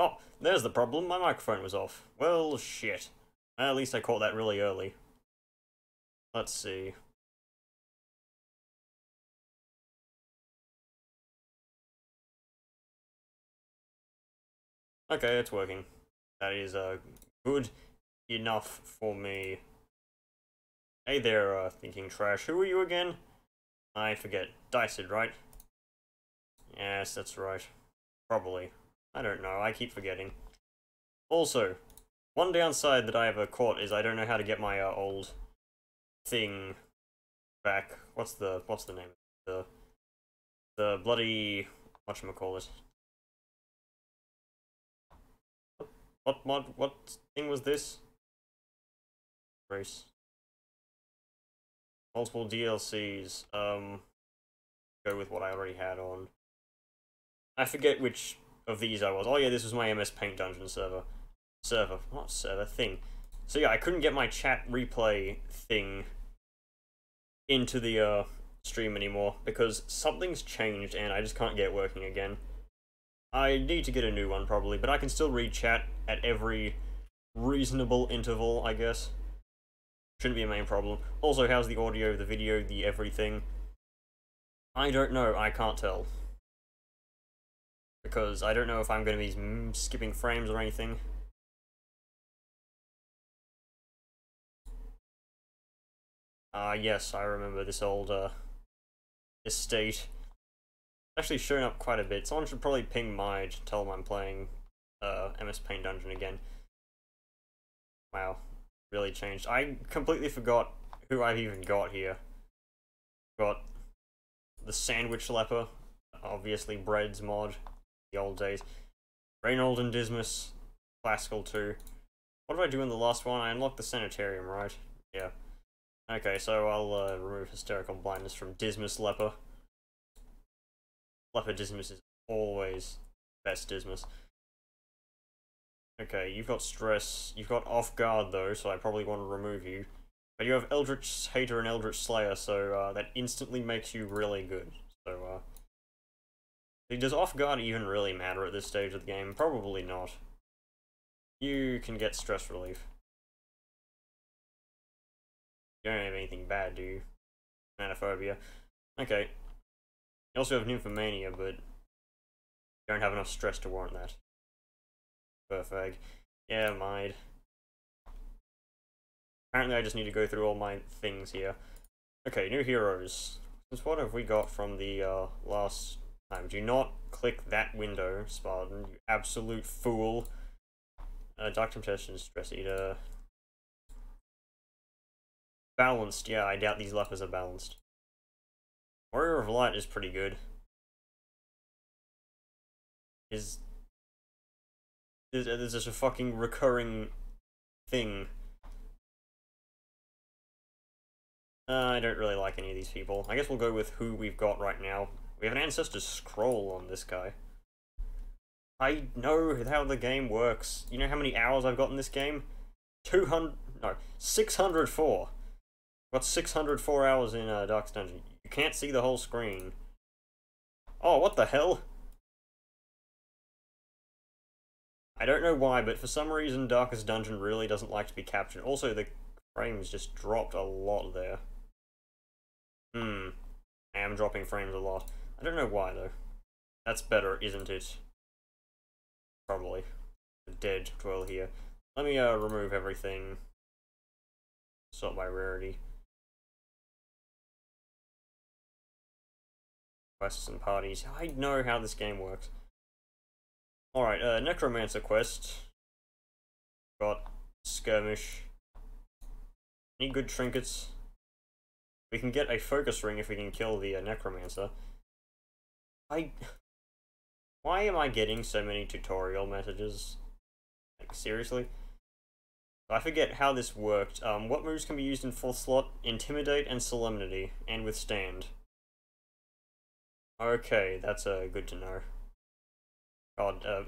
Oh, there's the problem, my microphone was off. Well, shit. At least I caught that really early. Let's see. Okay, it's working. That is good enough for me. Hey there, thinking trash. Who are you again? I forget. Diced, right? Yes, that's right. Probably. I don't know, I keep forgetting. Also, one downside that I have caught is I don't know how to get my old thing back. What's the name? The bloody whatchamacallit. What thing was this? Race. Multiple DLCs. Go with what I already had on. I forget which of these I was. Oh yeah, this was my MS Paint Dungeon server. Not server, thing. So yeah, I couldn't get my chat replay thing into the stream anymore because something's changed and I just can't get it working again. I need to get a new one probably, but I can still read chat at every reasonable interval, I guess. Shouldn't be a main problem. Also, how's the audio, the video, the everything? I don't know, I can't tell. Because I don't know if I'm going to be skipping frames or anything. Yes, I remember this old, estate. Actually showing up quite a bit. Someone should probably ping my to tell them I'm playing, MS Paint Dungeon again. Wow. Really changed. I completely forgot who I've even got here. Got the Sandwich Leper, obviously Bread's mod, the old days. Reynold and Dismas, Classical 2. What did I do in the last one? I unlocked the Sanitarium, right? Yeah. Okay, so I'll remove Hysterical Blindness from Dismas Leper. Leper Dismas is always best Dismas. Okay, you've got Stress. You've got Off Guard, though, so I probably want to remove you. But you have Eldritch Hater and Eldritch Slayer, so that instantly makes you really good. So, does Off Guard even really matter at this stage of the game? Probably not. You can get Stress Relief. You don't have anything bad, do you? Manophobia. Okay. You also have Nymphomania, but you don't have enough stress to warrant that. Perfect. Yeah, mind. Apparently I just need to go through all my things here. Okay, new heroes. Since what have we got from the last time? Do not click that window, Spartan, you absolute fool. Dark Temptation, Stress Eater. Balanced, yeah, I doubt these lepers are balanced. Warrior of Light is pretty good. There's just a fucking recurring thing. I don't really like any of these people. I guess we'll go with who we've got right now. We have an Ancestor's Scroll on this guy. I know how the game works. You know how many hours I've got in this game? 604. Got 604 hours in Darkest Dungeon. You can't see the whole screen. Oh, what the hell? I don't know why, but for some reason Darkest Dungeon really doesn't like to be captured. Also, the frames just dropped a lot there. I am dropping frames a lot. I don't know why, though. That's better, isn't it? Probably. Dead dwell here. Let me remove everything. Sort by rarity. Quests and parties. I know how this game works. Alright, Necromancer quest. Got Skirmish. Any good trinkets? We can get a focus ring if we can kill the Necromancer. Why am I getting so many tutorial messages? Like, seriously? I forget how this worked. What moves can be used in 4th slot? Intimidate and Solemnity, and Withstand. Okay, that's good to know. God,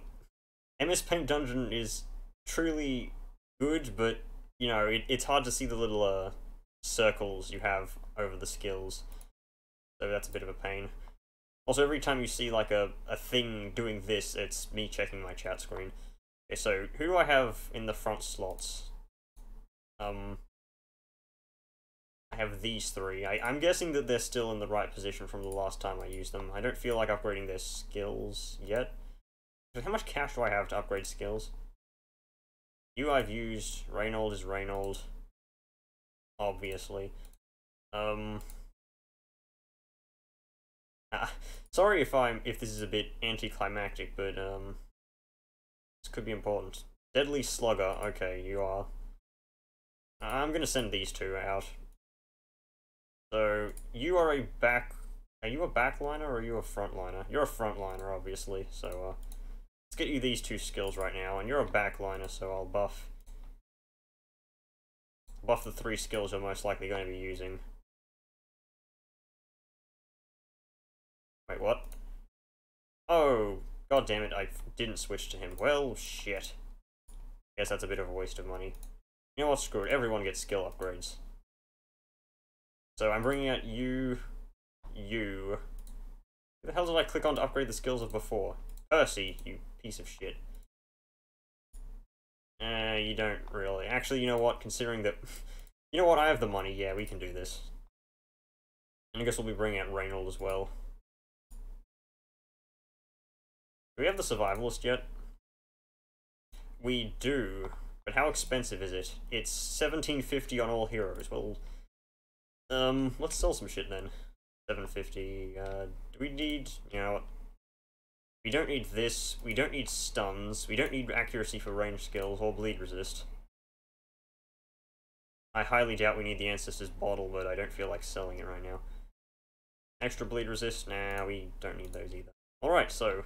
MS Paint Dungeon is truly good, but, you know, it's hard to see the little circles you have over the skills. So that's a bit of a pain. Also, every time you see like a thing doing this, it's me checking my chat screen. Okay, so who do I have in the front slots? I have these three. I'm guessing that they're still in the right position from the last time I used them. I don't feel like upgrading their skills yet. How much cash do I have to upgrade skills? You I've used. Reynold is Reynold. Obviously. Sorry if this is a bit anticlimactic, but this could be important. Deadly Slugger. Okay, you are. I'm gonna send these two out. So you are a back. Are you a backliner or are you a frontliner? You're a frontliner, obviously. So let's get you these two skills right now, and you're a backliner, so I'll buff the three skills you're most likely going to be using. Wait, what? Oh, god damn it! I didn't switch to him. Well, shit. Guess that's a bit of a waste of money. You know what? Screw it. Everyone gets skill upgrades. So I'm bringing out you. Who the hell did I click on to upgrade the skills of before? Percy, you piece of shit. You don't really. Actually, you know what? Considering that... You know what? I have the money. Yeah, we can do this. And I guess we'll be bringing out Reynold as well. Do we have the Survivalist yet? We do. But how expensive is it? It's $17.50 on all heroes. Well, let's sell some shit then. $7.50. Do we need... You know what? We don't need this. We don't need stuns. We don't need accuracy for range skills or bleed resist. I highly doubt we need the Ancestor's Bottle, but I don't feel like selling it right now. Extra bleed resist? Nah, we don't need those either. Alright, so...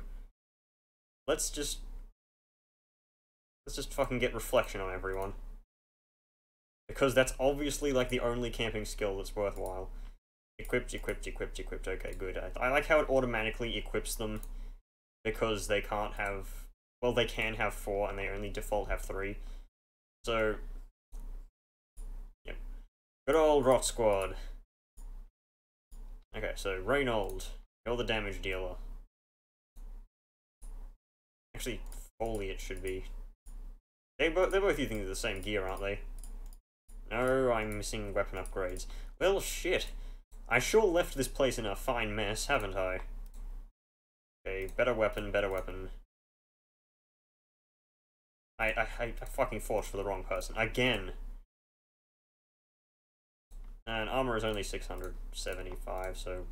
Let's just fucking get Reflection on everyone. Because that's obviously, like, the only camping skill that's worthwhile. Equipped, equipped, equipped, equipped. Okay, good. I like how it automatically equips them. Because they can't have... Well, they can have 4, and they only default have 3. So... Yep. Good old Rot Squad. Okay, so Reynold. You're the damage dealer. Actually, Foley it should be. They're both using the same gear, aren't they? No, I'm missing weapon upgrades. Well, shit. I sure left this place in a fine mess, haven't I? Okay, better weapon, better weapon. I fucking fought for the wrong person. Again! And armor is only 675, so...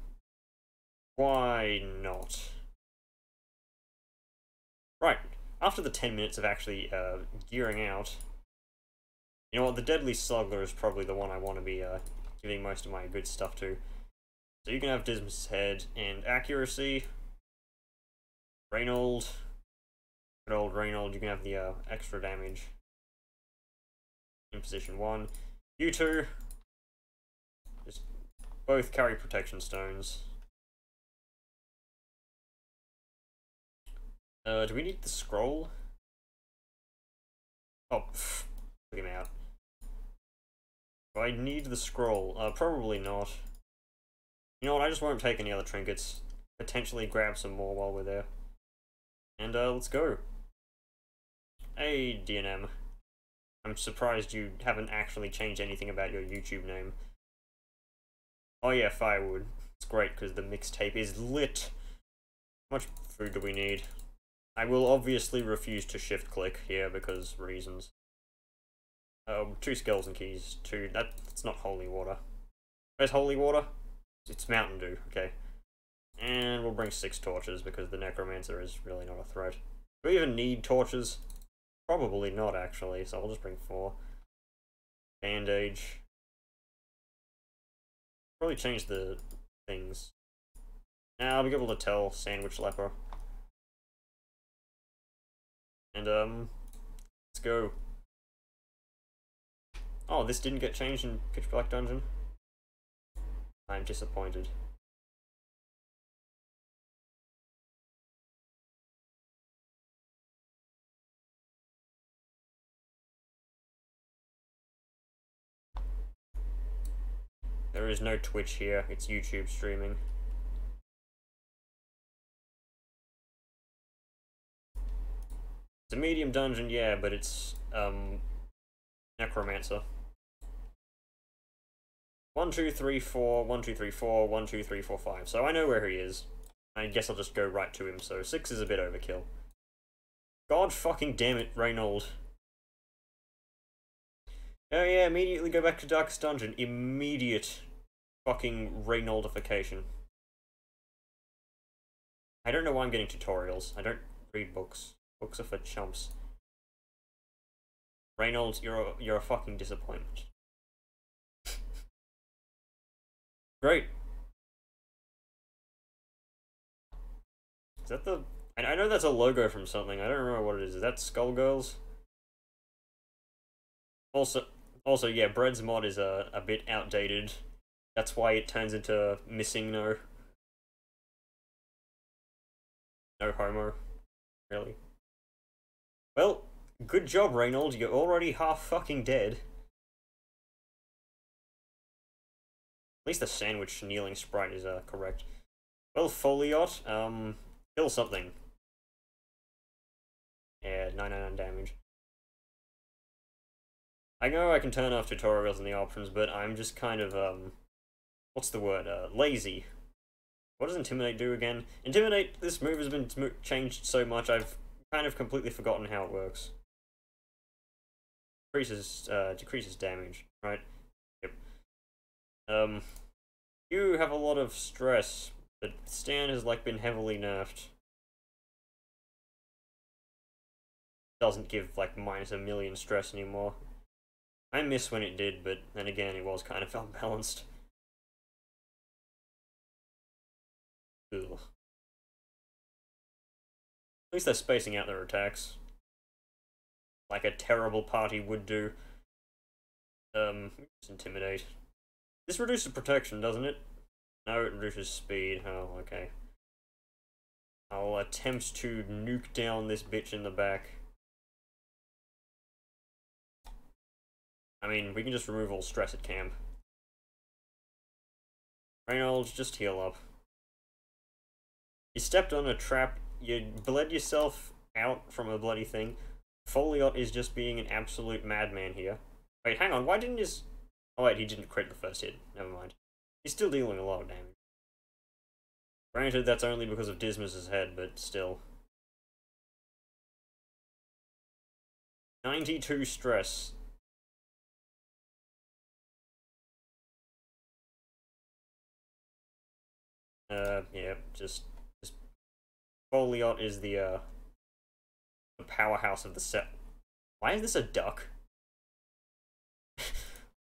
Why not? Right, after the 10 minutes of actually gearing out... You know what, the Deadly Slugger is probably the one I want to be giving most of my good stuff to. So you can have Dismas' Head and Accuracy. Reynold. Good old Reynold, you can have the extra damage. In position 1. You two. Just both carry protection stones. Do we need the scroll? Oh, took him out. Do I need the scroll? Probably not. You know what, I just won't take any other trinkets. Potentially grab some more while we're there. And, let's go. Hey, DNM. I'm surprised you haven't actually changed anything about your YouTube name. Oh yeah, firewood. It's great, because the mixtape is lit. How much food do we need? I will obviously refuse to shift-click here, because reasons. 2 skeleton keys. 2. That's not holy water. Where's holy water? It's Mountain Dew, okay. And we'll bring 6 torches, because the Necromancer is really not a threat. Do we even need torches? Probably not, actually, so I'll just bring 4. Bandage. Probably change the things. Now I'll be able to tell Sandwich Leper. And, let's go. Oh, this didn't get changed in Pitch Black Dungeon? I'm disappointed. There is no Twitch here, it's YouTube streaming. It's a medium dungeon, yeah, but it's, Necromancer. 1, 2, 3, 4, 1, 2, 3, 4, 1, 2, 3, 4, 5. So I know where he is. I guess I'll just go right to him, so 6 is a bit overkill. God fucking damn it, Reynold. Oh yeah, immediately go back to Darkest Dungeon. Immediate fucking Reynoldification. I don't know why I'm getting tutorials. I don't read books. Books are for chumps. Reynolds, you're a fucking disappointment. Great. Is that the... I know that's a logo from something. I don't remember what it is. Is that Skullgirls? Also, yeah, Bread's mod is a bit outdated. That's why it turns into missing no. No homo. Really. Well, good job, Reynold. You're already half fucking dead. At least the sandwich kneeling sprite is correct. Well, Foliot, kill something. Yeah, 99 damage. I know I can turn off tutorials and the options, but I'm just kind of, what's the word? Lazy. What does Intimidate do again? Intimidate, this move has been changed so much, I've kind of completely forgotten how it works. Decreases damage, right? Yep. You have a lot of stress, but Stan has, like, been heavily nerfed. Doesn't give, like, minus a million stress anymore. I miss when it did, but then again, it was kind of unbalanced. Ugh. At least they're spacing out their attacks. Like a terrible party would do. Just Intimidate. This reduces protection, doesn't it? No, it reduces speed. Oh, okay. I'll attempt to nuke down this bitch in the back. I mean, we can just remove all stress at camp. Reynolds, just heal up. You stepped on a trap, you bled yourself out from a bloody thing. Foliot is just being an absolute madman here. Wait, hang on, why didn't his... Oh wait, he didn't crit the first hit. Never mind. He's still dealing a lot of damage. Granted, that's only because of Dismas's head, but still. 92 stress. Yeah, just Foliot is the powerhouse of the set. Why is this a duck?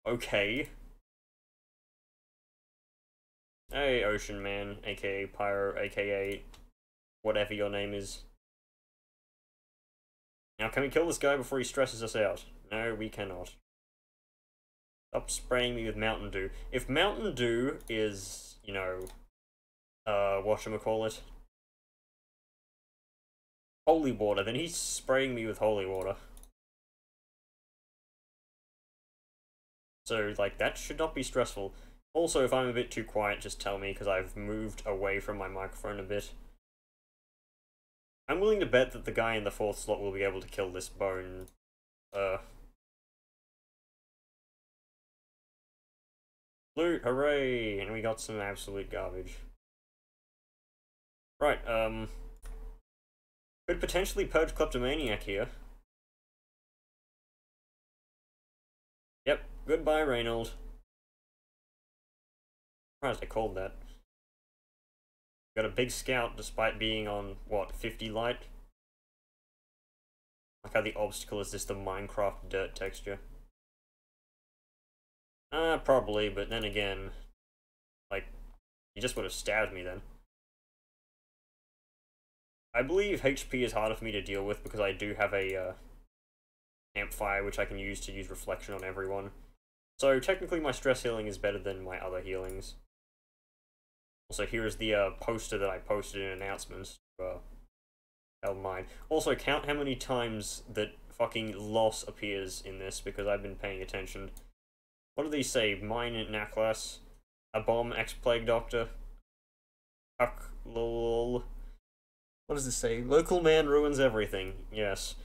Okay. Hey, Ocean Man, aka Pyro, aka whatever your name is. Now, can we kill this guy before he stresses us out? No, we cannot. Stop spraying me with Mountain Dew. If Mountain Dew is, you know, whatchamacallit, holy water, then he's spraying me with holy water. So, like, that should not be stressful. Also, if I'm a bit too quiet, just tell me, because I've moved away from my microphone a bit. I'm willing to bet that the guy in the 4th slot will be able to kill this bone. Loot, hooray! And we got some absolute garbage. Right, could potentially purge Kleptomaniac here. Yep, goodbye, Reynold. Surprised I called that. Got a big scout despite being on, what, 50 light? Like how the obstacle is just the Minecraft dirt texture. Probably, but then again, like, he just would have stabbed me then. I believe HP is harder for me to deal with because I do have a campfire which I can use to use reflection on everyone. So technically my stress healing is better than my other healings. Also, here is the poster that I posted in announcements. Hell mine. Also, count how many times that fucking loss appears in this because I've been paying attention. What do these say? Mine in Naklas, a bomb, ex-plague doctor, Huck, lol. What does this say? Local man ruins everything. Yes.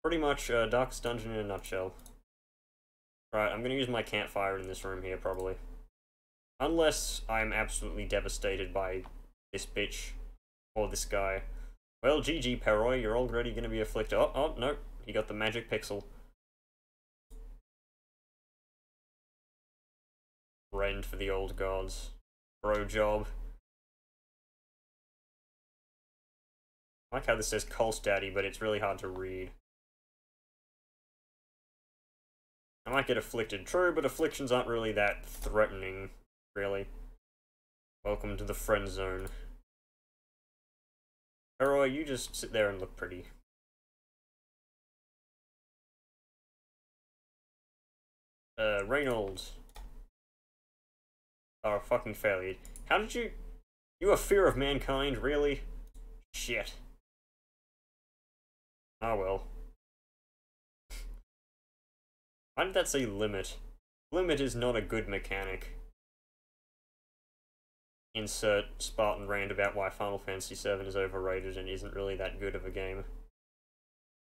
Pretty much Darkest Dungeon in a nutshell. Right, I'm gonna use my campfire in this room here, probably. Unless I'm absolutely devastated by this bitch. Or this guy. Well, GG, Peroy, you're already gonna be afflicted. Oh, no, he got the magic pixel. Rend for the old gods. Bro job. I like how this says Colts Daddy, but it's really hard to read. I might get afflicted, true, but afflictions aren't really that threatening, really. Welcome to the friend zone. Peroy, you just sit there and look pretty. Reynolds. Oh, fucking failure. How did you... You have fear of mankind, really? Shit. Oh well. Why did that say limit? Limit is not a good mechanic. Insert Spartan rant about why Final Fantasy VII is overrated and isn't really that good of a game.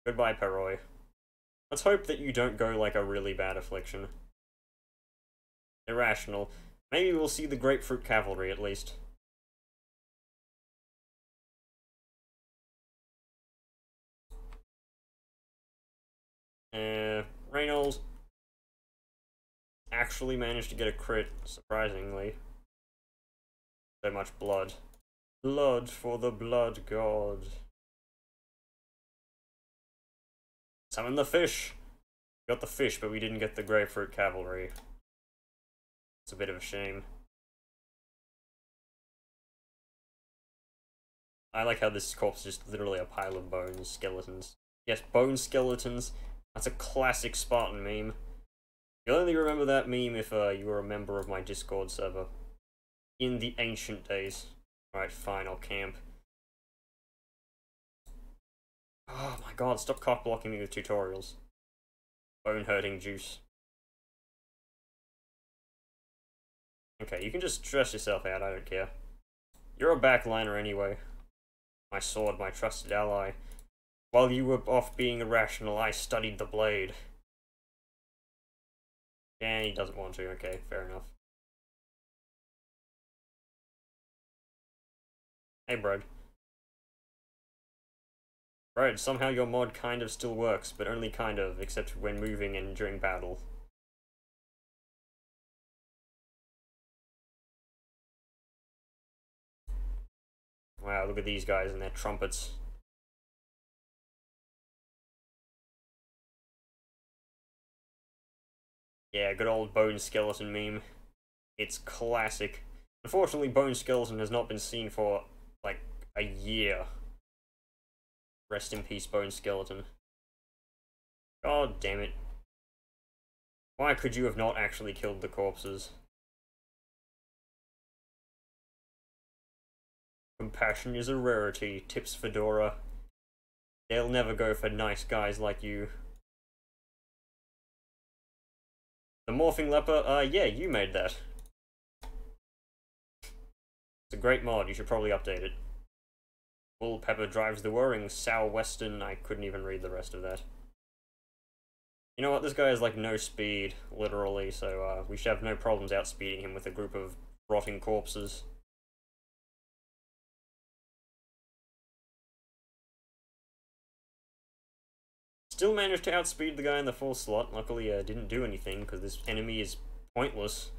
Goodbye, Peroy. Let's hope that you don't go like a really bad affliction. Irrational. Maybe we'll see the Grapefruit Cavalry, at least. Reynolds actually managed to get a crit, surprisingly. So much blood. Blood for the blood god. Summon the fish! We got the fish, but we didn't get the Grapefruit Cavalry. It's a bit of a shame. I like how this corpse is just literally a pile of bones, skeletons. Yes, bone skeletons. That's a classic Spartan meme. You'll only remember that meme if you were a member of my Discord server. In the ancient days. Alright, fine, I'll camp. Oh my god, stop cock blocking me with tutorials. Bone hurting juice. Okay, you can just stress yourself out, I don't care. You're a backliner anyway. My sword, my trusted ally. While you were off being irrational, I studied the blade. Yeah, he doesn't want to, okay, fair enough. Hey, Brod. Brod, somehow your mod kind of still works, but only kind of, except when moving and during battle. Wow, look at these guys and their trumpets. Yeah, good old Bone Skeleton meme. It's classic. Unfortunately, Bone Skeleton has not been seen for, like, a year. Rest in peace, Bone Skeleton. God damn it. Why could you have not actually killed the corpses? Compassion is a rarity, tips Fedora. They'll never go for nice guys like you. The Morphing Leper, yeah, you made that. It's a great mod, you should probably update it. Bull Pepper drives the whirring southwestern. I couldn't even read the rest of that. You know what, this guy has like no speed, literally, so we should have no problems outspeeding him with a group of rotting corpses. Still managed to outspeed the guy in the full slot. Luckily, didn't do anything, because this enemy is pointless.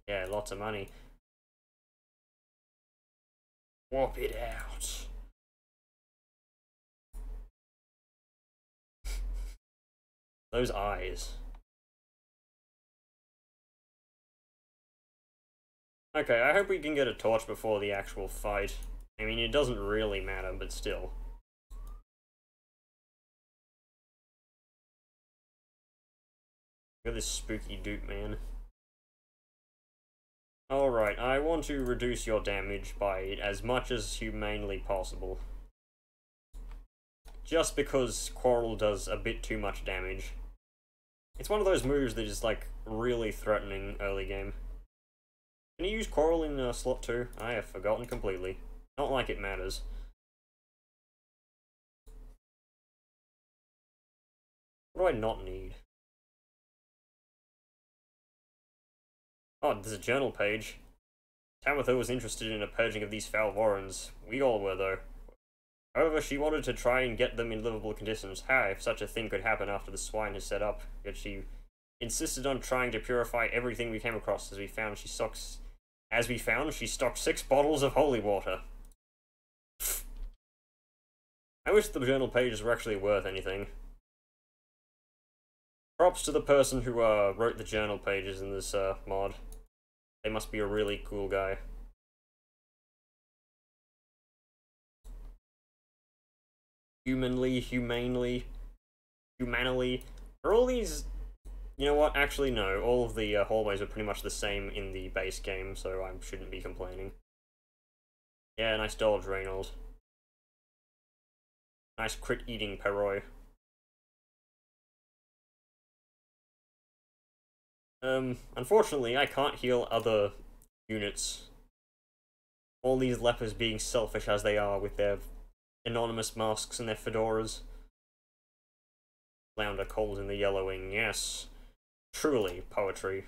Yeah, lots of money. Warp it out. Those eyes. Okay, I hope we can get a torch before the actual fight. I mean, it doesn't really matter, but still. Look at this spooky dupe, man. Alright, I want to reduce your damage by as much as humanely possible. Just because Quarrel does a bit too much damage. It's one of those moves that is, like, really threatening early game. Can you use Quarrel in slot 2? I have forgotten completely. Not like it matters. What do I not need? Oh, there's a journal page. Tamitha was interested in a purging of these foul warrens. We all were, though. However, she wanted to try and get them in livable conditions. How, if such a thing could happen after the swine is set up? Yet she insisted on trying to purify everything we came across. She stocked 6 bottles of holy water. I wish the journal pages were actually worth anything. Props to the person who wrote the journal pages in this mod. They must be a really cool guy. Humanely. Are all these... You know what? Actually, no. All of the hallways are pretty much the same in the base game, so I shouldn't be complaining. Yeah, nice dodge, Reynold. Nice crit-eating Perroy. Unfortunately, I can't heal other units. All these lepers being selfish as they are with their anonymous masks and their fedoras. Flounder cold in the yellowing, yes. Truly, poetry.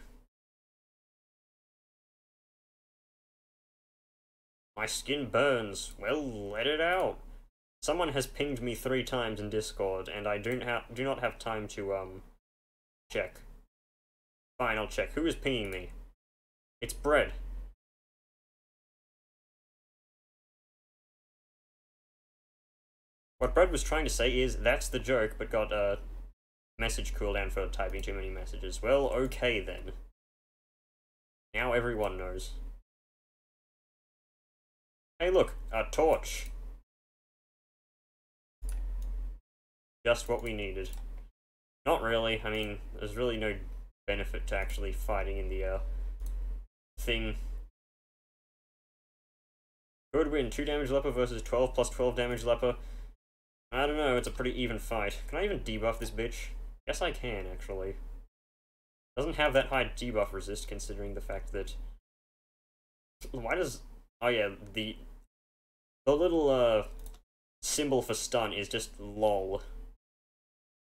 My skin burns. Well, let it out. Someone has pinged me 3 times in Discord, and I do not have time to, check. Fine, I'll check. Who is pinging me? It's Bread. What Bread was trying to say is, that's the joke, but got a message cooldown for typing too many messages. Well, okay then. Now everyone knows. Hey look, a torch. Just what we needed. Not really, I mean, there's really no benefit to actually fighting in the, thing. Could win 2 damage leper versus 12 plus 12 damage leper. I don't know, it's a pretty even fight. Can I even debuff this bitch? Yes, I can, actually. Doesn't have that high debuff resist, considering the fact that... Why does... Oh yeah, the little, symbol for stun is just lol.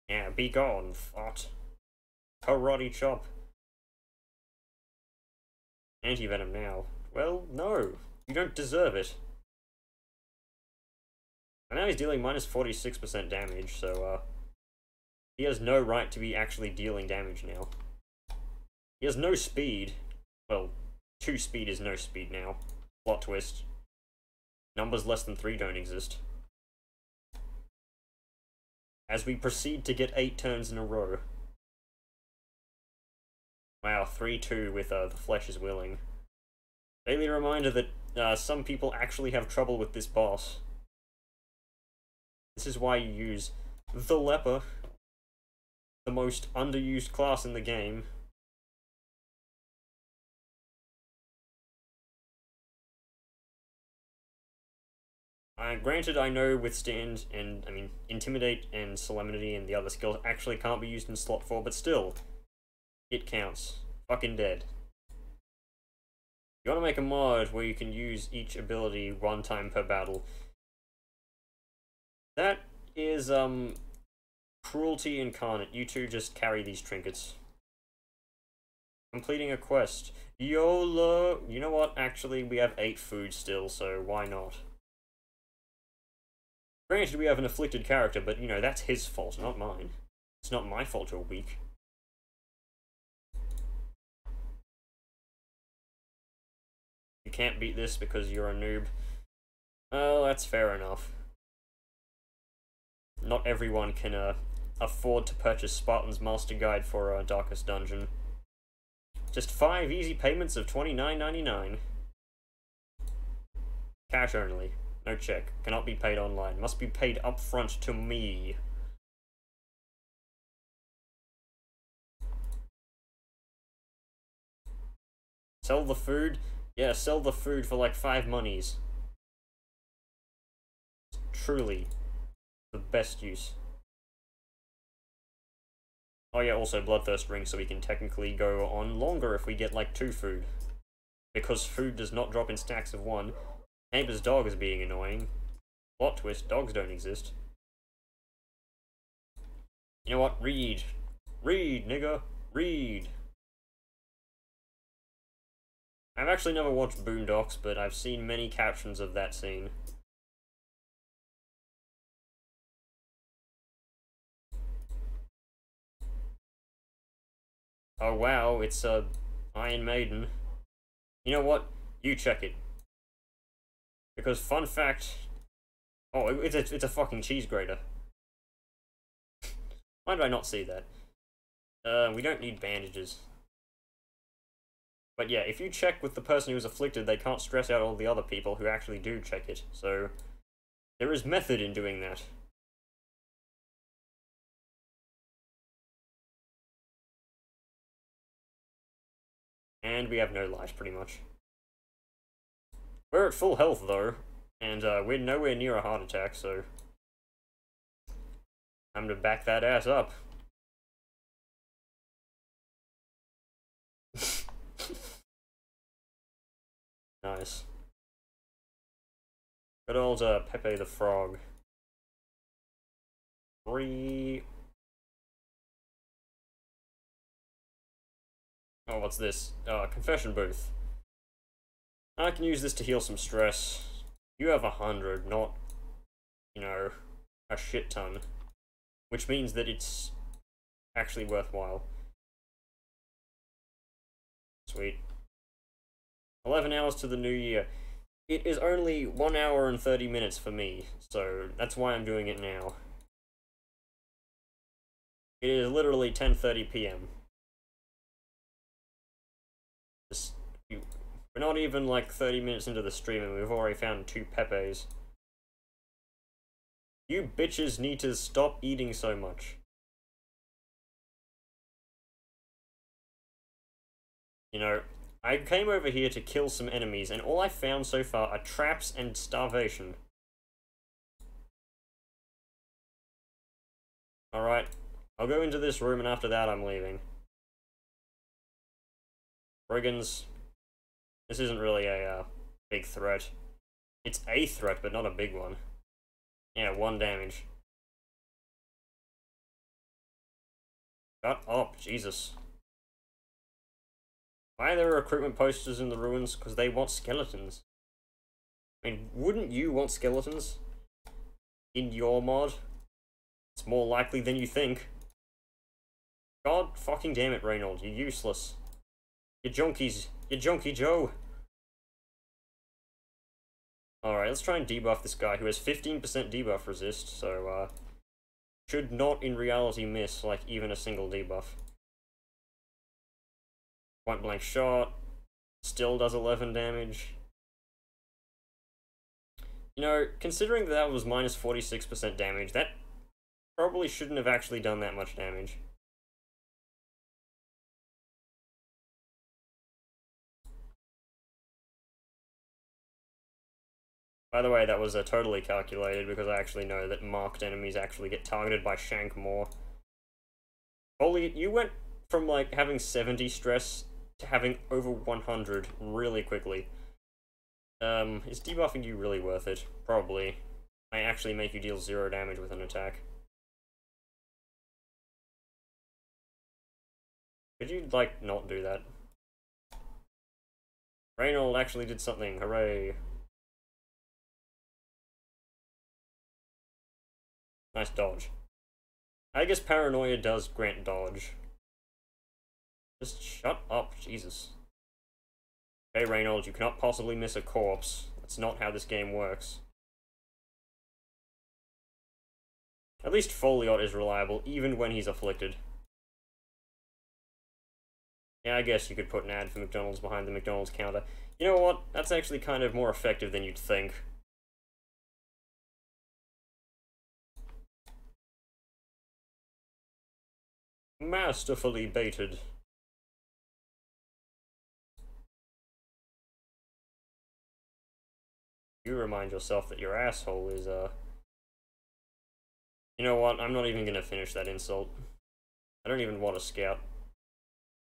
Yeah, be gone, thought. Karate chop. Anti-venom now. Well, no. You don't deserve it. And now he's dealing minus 46% damage, so, he has no right to be actually dealing damage now. He has no speed. Well, 2 speed is no speed now. Plot twist. Numbers less than 3 don't exist. As we proceed to get 8 turns in a row. Wow, 3-2 with, the flesh is willing. Daily reminder that, some people actually have trouble with this boss. This is why you use the leper. The most underused class in the game. Granted, I know Withstand and, Intimidate and Solemnity and the other skills actually can't be used in slot 4, but still, it counts. Fucking dead. You wanna make a mod where you can use each ability 1 time per battle. That is, cruelty incarnate. You two just carry these trinkets. Completing a quest. YOLO! You know what? Actually, we have 8 food still, so why not? Granted, we have an afflicted character, but, you know, that's his fault, not mine. It's not my fault you're weak. You can't beat this because you're a noob. Oh, that's fair enough. Not everyone can, afford to purchase Spartan's Master Guide for, Darkest Dungeon. Just 5 easy payments of $29.99. Cash only. No check. Cannot be paid online. Must be paid upfront to me. Sell the food? Yeah, sell the food for like 5 monies. Truly the best use. Oh yeah, also Bloodthirst Ring, so we can technically go on longer if we get like 2 food. Because food does not drop in stacks of 1. Neighbor's dog is being annoying. Plot twist, dogs don't exist. You know what? Read. Read, nigga. Read. I've actually never watched Boondocks, but I've seen many captions of that scene. Oh wow, it's Iron Maiden. You know what? You check it. Because fun fact... Oh, it's a fucking cheese grater. Why did I not see that? We don't need bandages. But yeah, if you check with the person who's afflicted, they can't stress out all the other people who actually do check it. So, there is method in doing that. And we have no light, pretty much. We're at full health, though. And we're nowhere near a heart attack, so... time to back that ass up. Nice. Good old Pepe the Frog. 3... Oh, what's this? Confession booth. I can use this to heal some stress. You have 100, not, you know, a shit ton. Which means that it's actually worthwhile. Sweet. 11 hours to the new year. It is only 1 hour and 30 minutes for me, so that's why I'm doing it now. It is literally 10:30 p.m. We're not even like 30 minutes into the stream and we've already found 2 Pepes. You bitches need to stop eating so much. You know, I came over here to kill some enemies and all I found so far are traps and starvation. Alright, I'll go into this room and after that I'm leaving. Brigands. This isn't really a big threat. It's a threat, but not a big one. Yeah, 1 damage. Shut up, Jesus. Why are there recruitment posters in the ruins? Because they want skeletons. I mean, wouldn't you want skeletons? In your mod? It's more likely than you think. God fucking damn it, Reynold, you're useless. You're junkies. You're Junkie Joe. Alright, let's try and debuff this guy who has 15% debuff resist, so, should not in reality miss, like, even a single debuff. Point blank shot. Still does 11 damage. You know, considering that was minus 46% damage, that probably shouldn't have actually done that much damage. By the way, that was totally calculated because I actually know that marked enemies actually get targeted by Shank more. Holy, you went from like having 70 stress to having over 100 really quickly. Is debuffing you really worth it? Probably. I actually make you deal 0 damage with an attack. Could you, like, not do that? Reynold actually did something, hooray. Nice dodge. I guess paranoia does grant dodge. Just shut up, Jesus. Okay, Reynold, you cannot possibly miss a corpse. That's not how this game works. At least Foliot is reliable, even when he's afflicted. Yeah, I guess you could put an ad for McDonald's behind the McDonald's counter. You know what? That's actually kind of more effective than you'd think. Masterfully baited. You remind yourself that your asshole is, You know what? I'm not even gonna finish that insult. I don't even want a scout.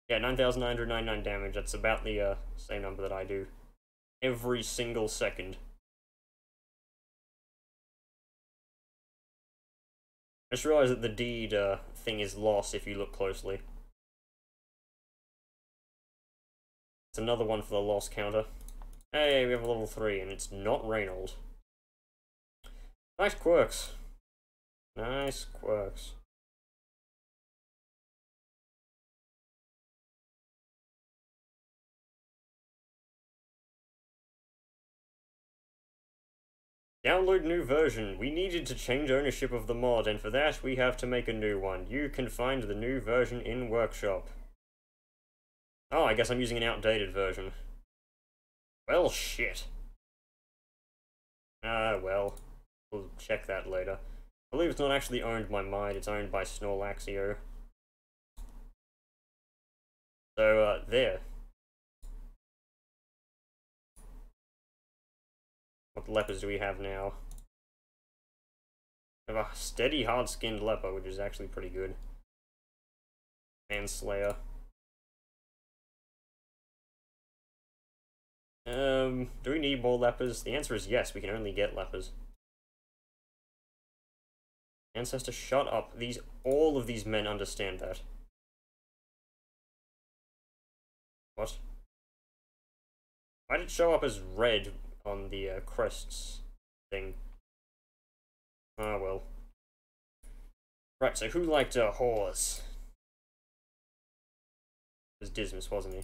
Yeah, 9,999 damage. That's about the, same number that I do. Every single second. I just realized that the deed thing is lost if you look closely. It's another one for the loss counter. Hey, we have a level 3, and it's not Reynold. Nice quirks. Nice quirks. Download new version. We needed to change ownership of the mod, and for that we have to make a new one. You can find the new version in Workshop. Oh, I guess I'm using an outdated version. Well, shit. Well. We'll check that later. I believe it's not actually owned by mine, it's owned by Snorlaxio. So, there. What lepers do we have now? We have a steady, hard-skinned leper, which is actually pretty good. Manslayer. Do we need more lepers? The answer is yes, we can only get lepers. Ancestor, shut up. All of these men understand that. What? Why did it show up as red on the crests thing? Ah, well. Right, so who liked whores? It was Dismas, wasn't he?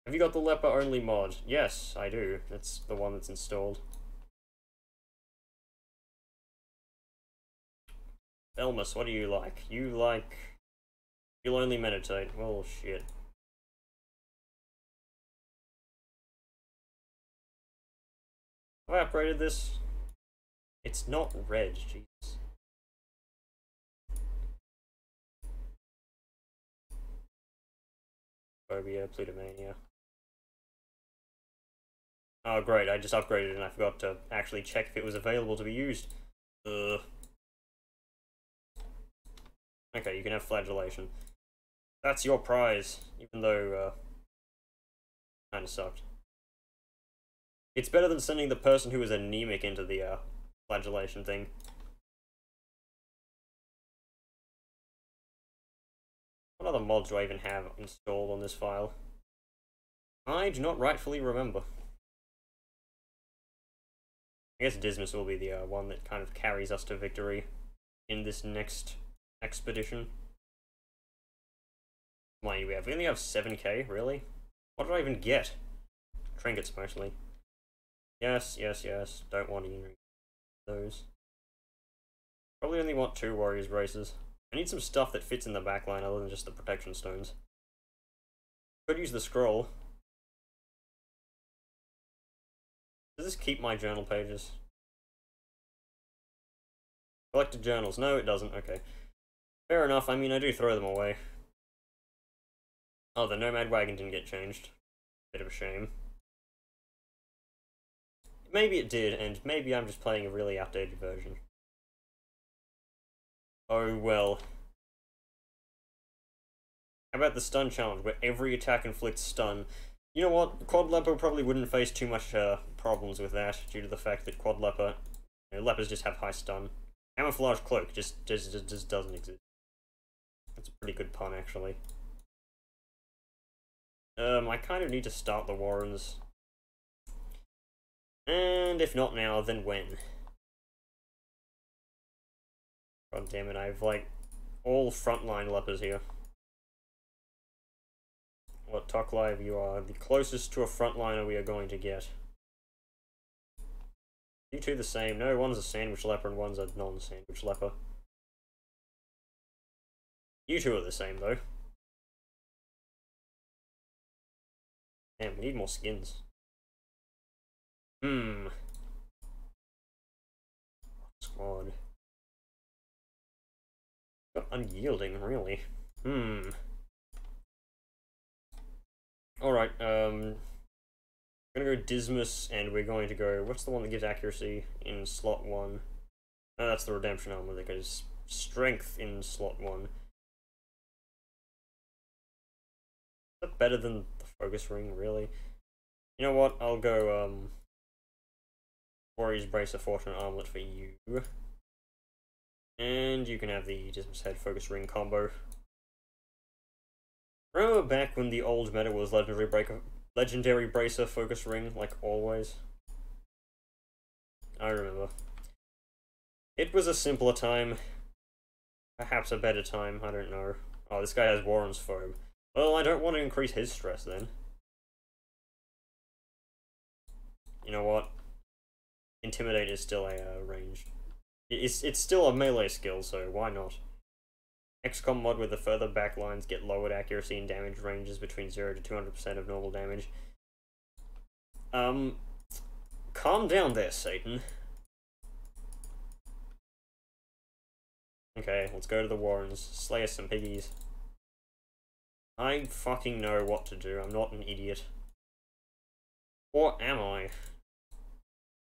Have you got the leper only mod? Yes, I do. That's the one that's installed. Elmas, what do you like? You'll only meditate. Well, shit. Have I upgraded this? It's not red, jeez. Phobia, Plutomania. Oh great, I just upgraded it and I forgot to actually check if it was available to be used. Ugh. Okay, you can have flagellation. That's your prize, even though, kinda sucked. It's better than sending the person who is anemic into the, flagellation thing. What other mods do I even have installed on this file? I do not rightfully remember. I guess Dismas will be the one that kind of carries us to victory in this next expedition. Money we have. We only have 7k, really? What did I even get? Trinkets, mostly. Yes, yes, yes. Don't want any those. Probably only want 2 warriors braces. I need some stuff that fits in the backline other than just the protection stones. Could use the scroll. Does this keep my journal pages? Collected journals. No, it doesn't. Okay. Fair enough. I mean, I do throw them away. Oh, the Nomad Wagon didn't get changed. Bit of a shame. Maybe it did, and maybe I'm just playing a really outdated version. Oh well. How about the stun challenge, where every attack inflicts stun? You know what? Quad Leper probably wouldn't face too much problems with that, due to the fact that Quad Leper, lepers just have high stun. Camouflage Cloak just doesn't exist. That's a pretty good pun, actually. I kind of need to start the Warrens. And if not now, then when? God damn it, I have, like, all frontline lepers here. What, Talk Live, you are the closest to a frontliner we are going to get. You two the same. No, one's a sandwich leper and one's a non-sandwich leper. You two are the same, though. Damn, we need more skins. Squad. Unyielding, really. Alright, we're gonna go Dismas, and we're going to go... What's the one that gives accuracy in slot 1? Oh, that's the Redemption Armor that goes Strength in slot 1. Is that better than the Focus Ring, really? You know what, I'll go, Warrior's Bracer, Fortunate Armlet for you. And you can have the Dismas Head Focus Ring combo. Remember back when the old meta was Legendary Bracer Focus Ring, like always? I remember. It was a simpler time. Perhaps a better time, I don't know. Oh, this guy has Warren's Phobe. Well, I don't want to increase his stress then. You know what? Intimidate is still a range. It's still a melee skill, so why not? XCOM mod with the further backlines get lowered accuracy and damage ranges between 0 to 200% of normal damage. Calm down there, Satan. Okay, let's go to the Warrens. Slay us some piggies. I fucking know what to do, I'm not an idiot. Or am I?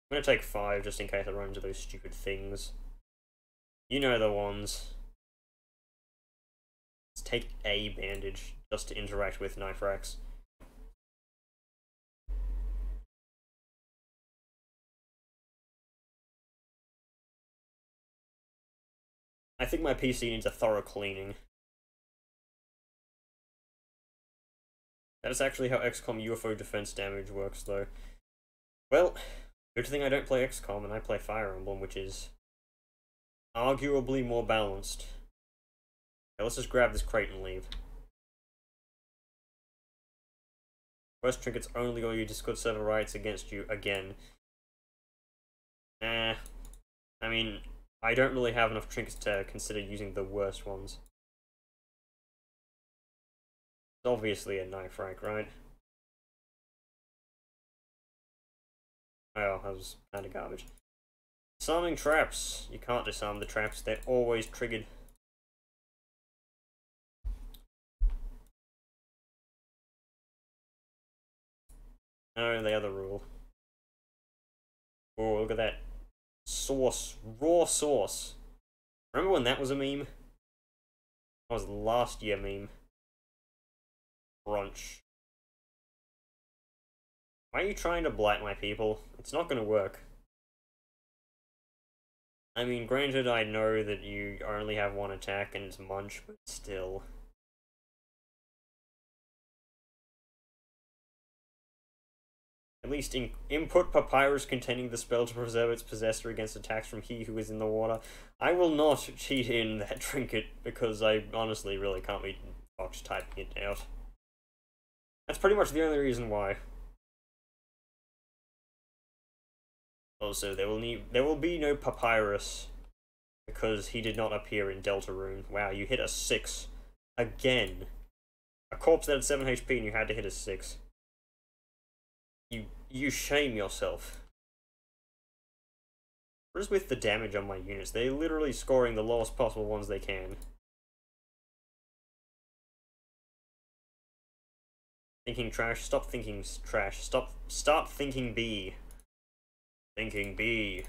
I'm gonna take 5 just in case I run into those stupid things. You know the ones. Let's take a bandage just to interact with knife racks. I think my PC needs a thorough cleaning. That is actually how XCOM UFO defense damage works, though. Well, good thing I don't play XCOM and I play Fire Emblem, which is arguably more balanced. Okay, let's just grab this crate and leave. First trinkets only or your Discord server riots against you again. I mean, I don't really have enough trinkets to consider using the worst ones. It's obviously a knife rack, right? Oh, that was kind of garbage. Disarming traps. You can't disarm the traps, they're always triggered. No, the other rule. Oh, look at that. Sauce. Raw sauce. Remember when that was a meme? That was last year meme. Brunch. Why are you trying to blight my people? It's not gonna work. I mean, granted, I know that you only have one attack and it's Munch, but still. At least input Papyrus containing the spell to preserve its possessor against attacks from he who is in the water. I will not cheat in that trinket because I honestly really can't be fucked typing it out. That's pretty much the only reason why. Also, there will be no Papyrus because he did not appear in Deltarune. Wow, you hit a 6 again. A corpse that had 7 HP and you had to hit a 6. You shame yourself. What is with the damage on my units? They're literally scoring the lowest possible ones they can. Thinking trash. Stop thinking trash. Start thinking B. Thinking B.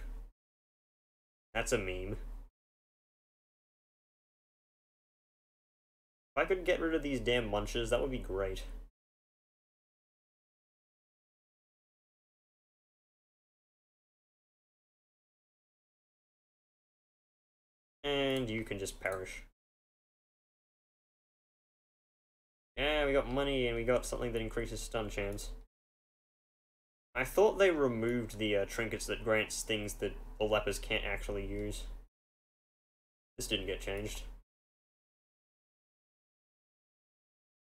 That's a meme. If I could get rid of these damn munches, that would be great. And you can just perish. Yeah, we got money and we got something that increases stun chance. I thought they removed the trinkets that grants things that the lepers can't actually use. This didn't get changed.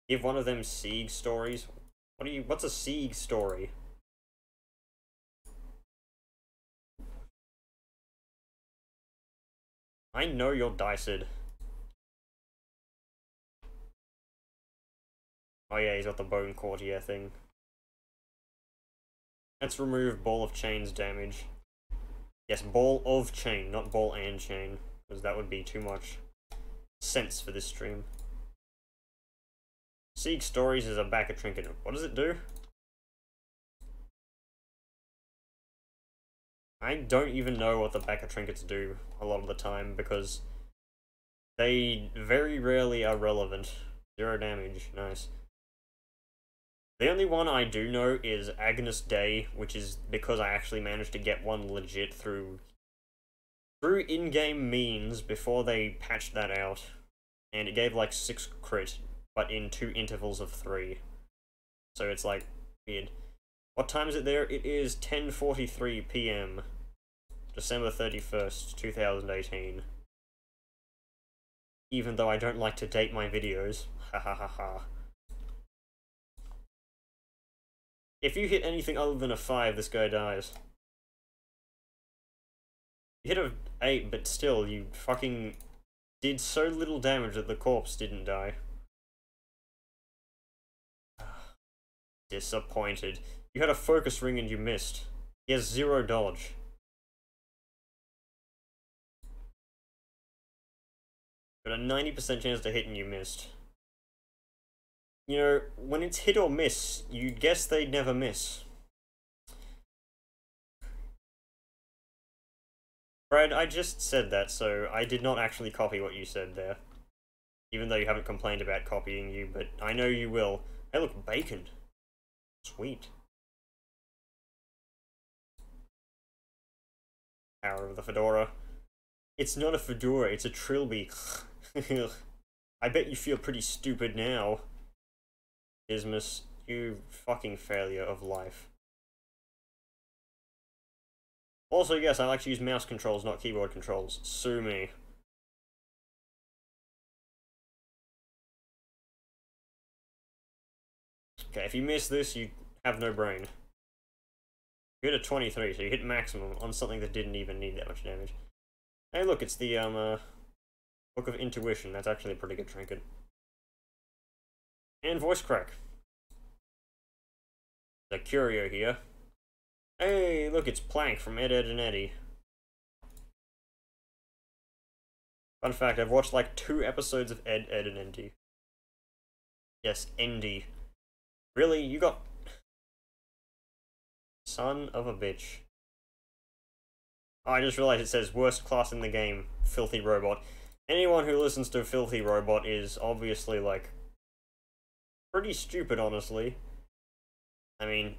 Give one of them Sieg stories. What's a Sieg story? I know you're diced. Oh yeah, he's got the bone courtier thing. Let's remove Ball of Chain's damage. Yes, Ball of Chain, not Ball and Chain, because that would be too much sense for this stream. Sieg Stories is a backer trinket. What does it do? I don't even know what the backer trinkets do a lot of the time, because they very rarely are relevant. 0 damage, nice. The only one I do know is Agnes Day, which is because I actually managed to get one legit through in-game means before they patched that out. And it gave like 6 crit, but in 2 intervals of 3. So it's like, weird. What time is it there? It is 10:43 PM. December 31st, 2018. Even though I don't like to date my videos. Ha ha ha ha. If you hit anything other than a 5, this guy dies. You hit a 8, but still, you fucking did so little damage that the corpse didn't die. Disappointed. You had a focus ring and you missed. He has 0 dodge. But a 90% chance to hit and you missed. You know, when it's hit or miss, you'd guess they'd never miss. Brad, I just said that, so I did not actually copy what you said there. Even though you haven't complained about copying you, but I know you will. Hey look, bacon. Sweet. Power of the fedora. It's not a fedora, it's a trilby. I bet you feel pretty stupid now. Ismus, you fucking failure of life. Also, yes, I like to use mouse controls, not keyboard controls. Sue me. Okay, if you miss this, you have no brain. You hit a 23, so you hit maximum on something that didn't even need that much damage. Hey look, it's the, Book of Intuition. That's actually a pretty good trinket. And voice crack. The curio here. Hey, look, it's Plank from Ed, Edd, and Eddy. Fun fact, I've watched like 2 episodes of Ed, Edd, and Eddy. Yes, Endy. Really? You got... Son of a bitch. Oh, I just realized it says worst class in the game, Filthy Robot. Anyone who listens to Filthy Robot is obviously, like, pretty stupid, honestly. I mean,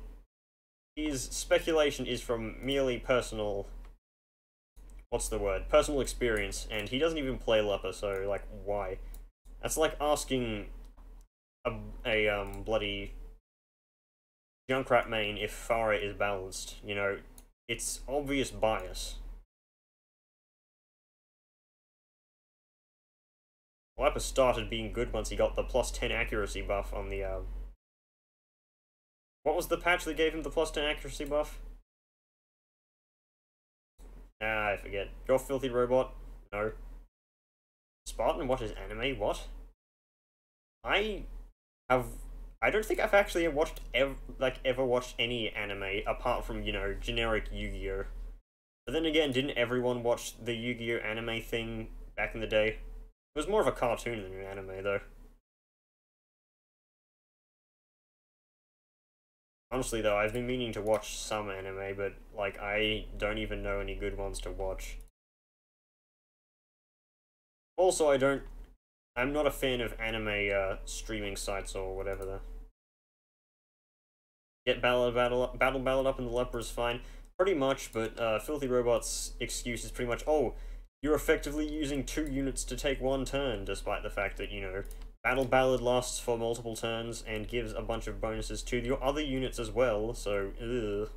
his speculation is from merely personal... What's the word? Personal experience, and he doesn't even play Leper, so, like, why? That's like asking a bloody Junkrat main if Farah is balanced, you know? It's obvious bias. Leper started being good once he got the +10 accuracy buff on the, What was the patch that gave him the +10 accuracy buff? Ah, I forget. Your Filthy Robot? No. Spartan watches anime? What? I don't think I've actually watched ever watched any anime apart from, you know, generic Yu-Gi-Oh! But then again, didn't everyone watch the Yu-Gi-Oh! Anime thing back in the day? It was more of a cartoon than an anime, though. Honestly, though, I've been meaning to watch some anime, but, like, I don't even know any good ones to watch. Also, I'm not a fan of anime, streaming sites or whatever, though. Get battle up in the Leper is fine. Pretty much, but, Filthy Robot's excuse is pretty much, oh, you're effectively using 2 units to take 1 turn, despite the fact that, you know, Battle Ballad lasts for multiple turns and gives a bunch of bonuses to your other units as well, so, ugh.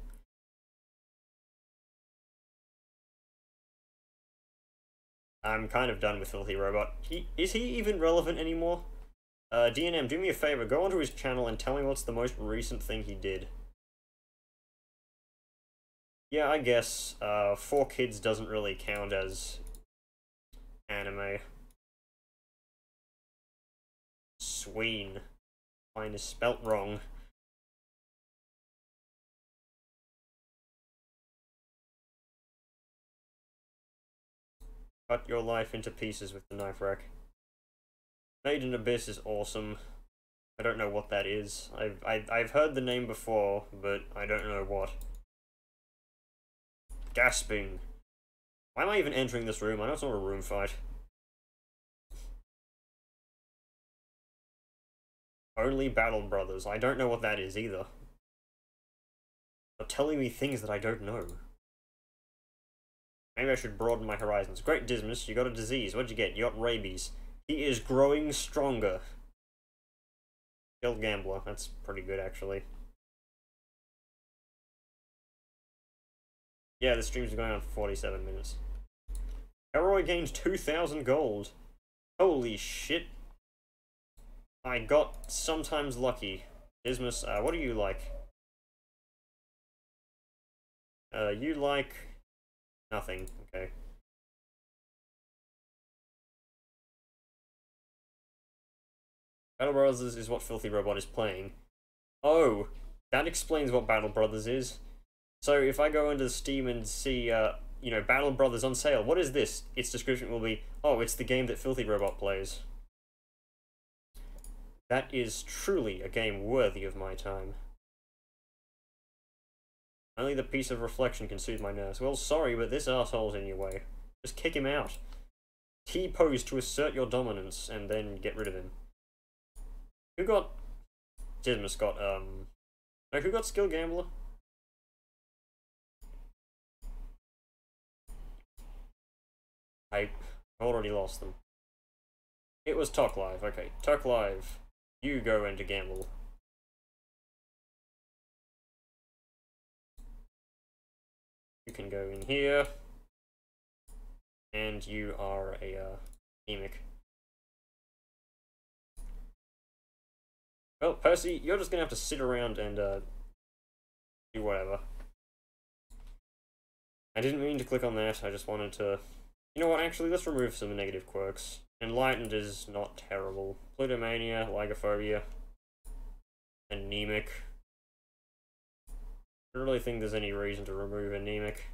I'm kind of done with Filthy Robot. Is he even relevant anymore? DNM, do me a favor, go onto his channel and tell me what's the most recent thing he did. Yeah, I guess, 4Kids doesn't really count as anime. Sween. Mine is spelt wrong. Cut your life into pieces with the knife rack. Made in Abyss is awesome. I don't know what that is. I've heard the name before, but I don't know what. Gasping. Why am I even entering this room? I know it's not a room fight. Only Battle Brothers. I don't know what that is either. You're telling me things that I don't know. Maybe I should broaden my horizons. Great Dismas, you got a disease. What'd you get? You got rabies. He is growing stronger. Skilled Gambler. That's pretty good, actually. Yeah, the stream's going on for 47 minutes. Elroy gains 2,000 gold. Holy shit. I got sometimes lucky. Dismas, what do you like? You like... nothing. Okay. Battle Brothers is what Filthy Robot is playing. Oh, that explains what Battle Brothers is. So if I go into Steam and see, you know, Battle Brothers on sale, what is this? Its description will be, oh, it's the game that Filthy Robot plays. That is truly a game worthy of my time. Only the piece of reflection can soothe my nerves. Well, sorry, but this asshole's in your way. Just kick him out. T-pose to assert your dominance, and then get rid of him. Who got... Dismas got, no, who got Skill Gambler? I already lost them. It was Talk Live. Okay, Talk Live. You go into Gamble. You can go in here. And you are a, anemic. Well, Percy, you're just gonna have to sit around and, do whatever. I didn't mean to click on that, I just wanted to... You know what, actually, let's remove some negative quirks. Enlightened is not terrible. Plutomania, Lygophobia, Anemic. I don't really think there's any reason to remove Anemic.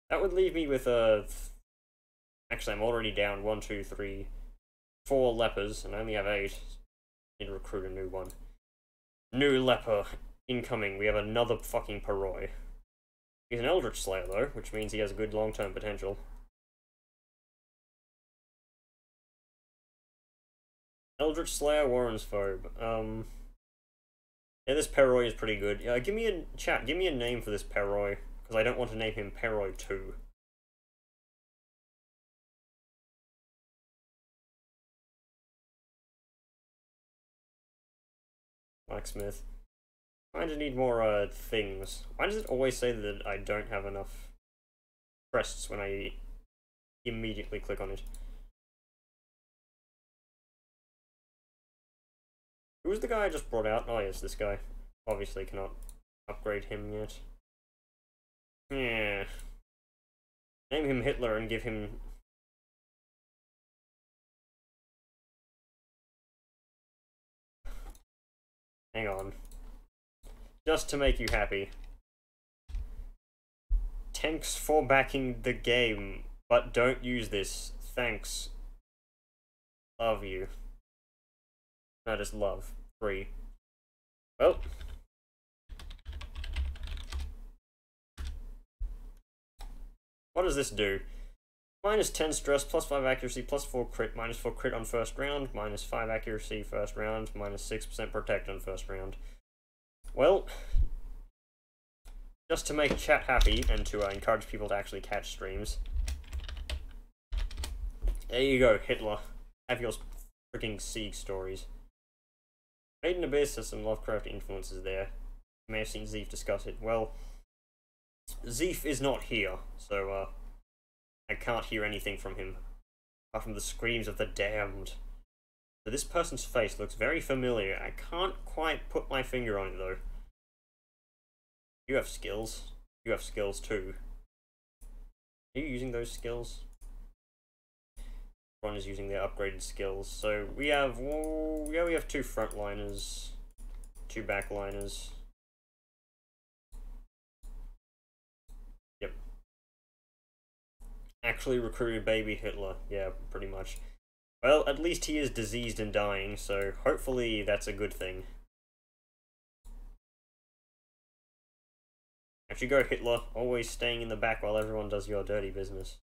That would leave me with a... Actually, I'm already down 1, 2, 3, 4 lepers, and I only have 8. Need to recruit a new one. New leper incoming. We have another fucking Paroi. He's an Eldritch Slayer, though, which means he has good long-term potential. Eldritch Slayer, Warren's Phobe. Yeah, this Paroi is pretty good. Give me a name for this Paroi, because I don't want to name him Paroi 2. Blacksmith. I just need more, things. Why does it always say that I don't have enough crests when I immediately click on it? Who was the guy I just brought out? Oh yes, this guy. Obviously cannot upgrade him yet. Yeah. Name him Hitler and give him... Hang on. Just to make you happy. Thanks for backing the game, but don't use this. Thanks. Love you. No, just love. Free. Well. What does this do? Minus 10 stress, plus 5 accuracy, plus 4 crit, minus 4 crit on first round, minus 5 accuracy first round, minus 6% protect on first round. Well, just to make chat happy and to encourage people to actually catch streams. There you go, Hitler. Have your freaking Sieg stories. Maiden Abyss has some Lovecraft influences there. You may have seen Zeef discuss it. Well, Zeef is not here, so I can't hear anything from him, apart from the screams of the damned. So this person's face looks very familiar. I can't quite put my finger on it, though. You have skills. You have skills, too. Are you using those skills? Everyone is using their upgraded skills. So we have, yeah, we have 2 frontliners, 2 backliners. Yep. Actually recruited baby Hitler. Yeah, pretty much. Well, at least he is diseased and dying, so hopefully that's a good thing. Actually go Hitler, always staying in the back while everyone does your dirty business.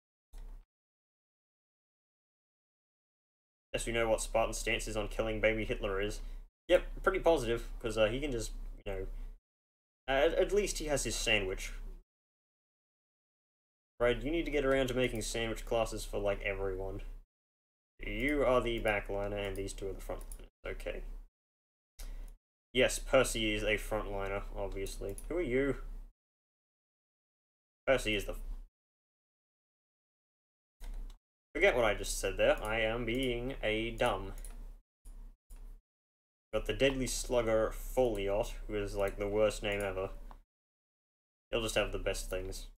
Guess we know what Spartan's stance is on killing baby Hitler is. Yep, pretty positive, because he can just, you know... at least he has his sandwich. Right, you need to get around to making sandwich classes for, like, everyone. You are the backliner, and these two are the front. Okay. Yes, Percy is a frontliner, obviously. Who are you? Percy is the... Forget what I just said there. I am being a dumb. Got the Deadly Slugger Foliot, who is like the worst name ever. He'll just have the best things.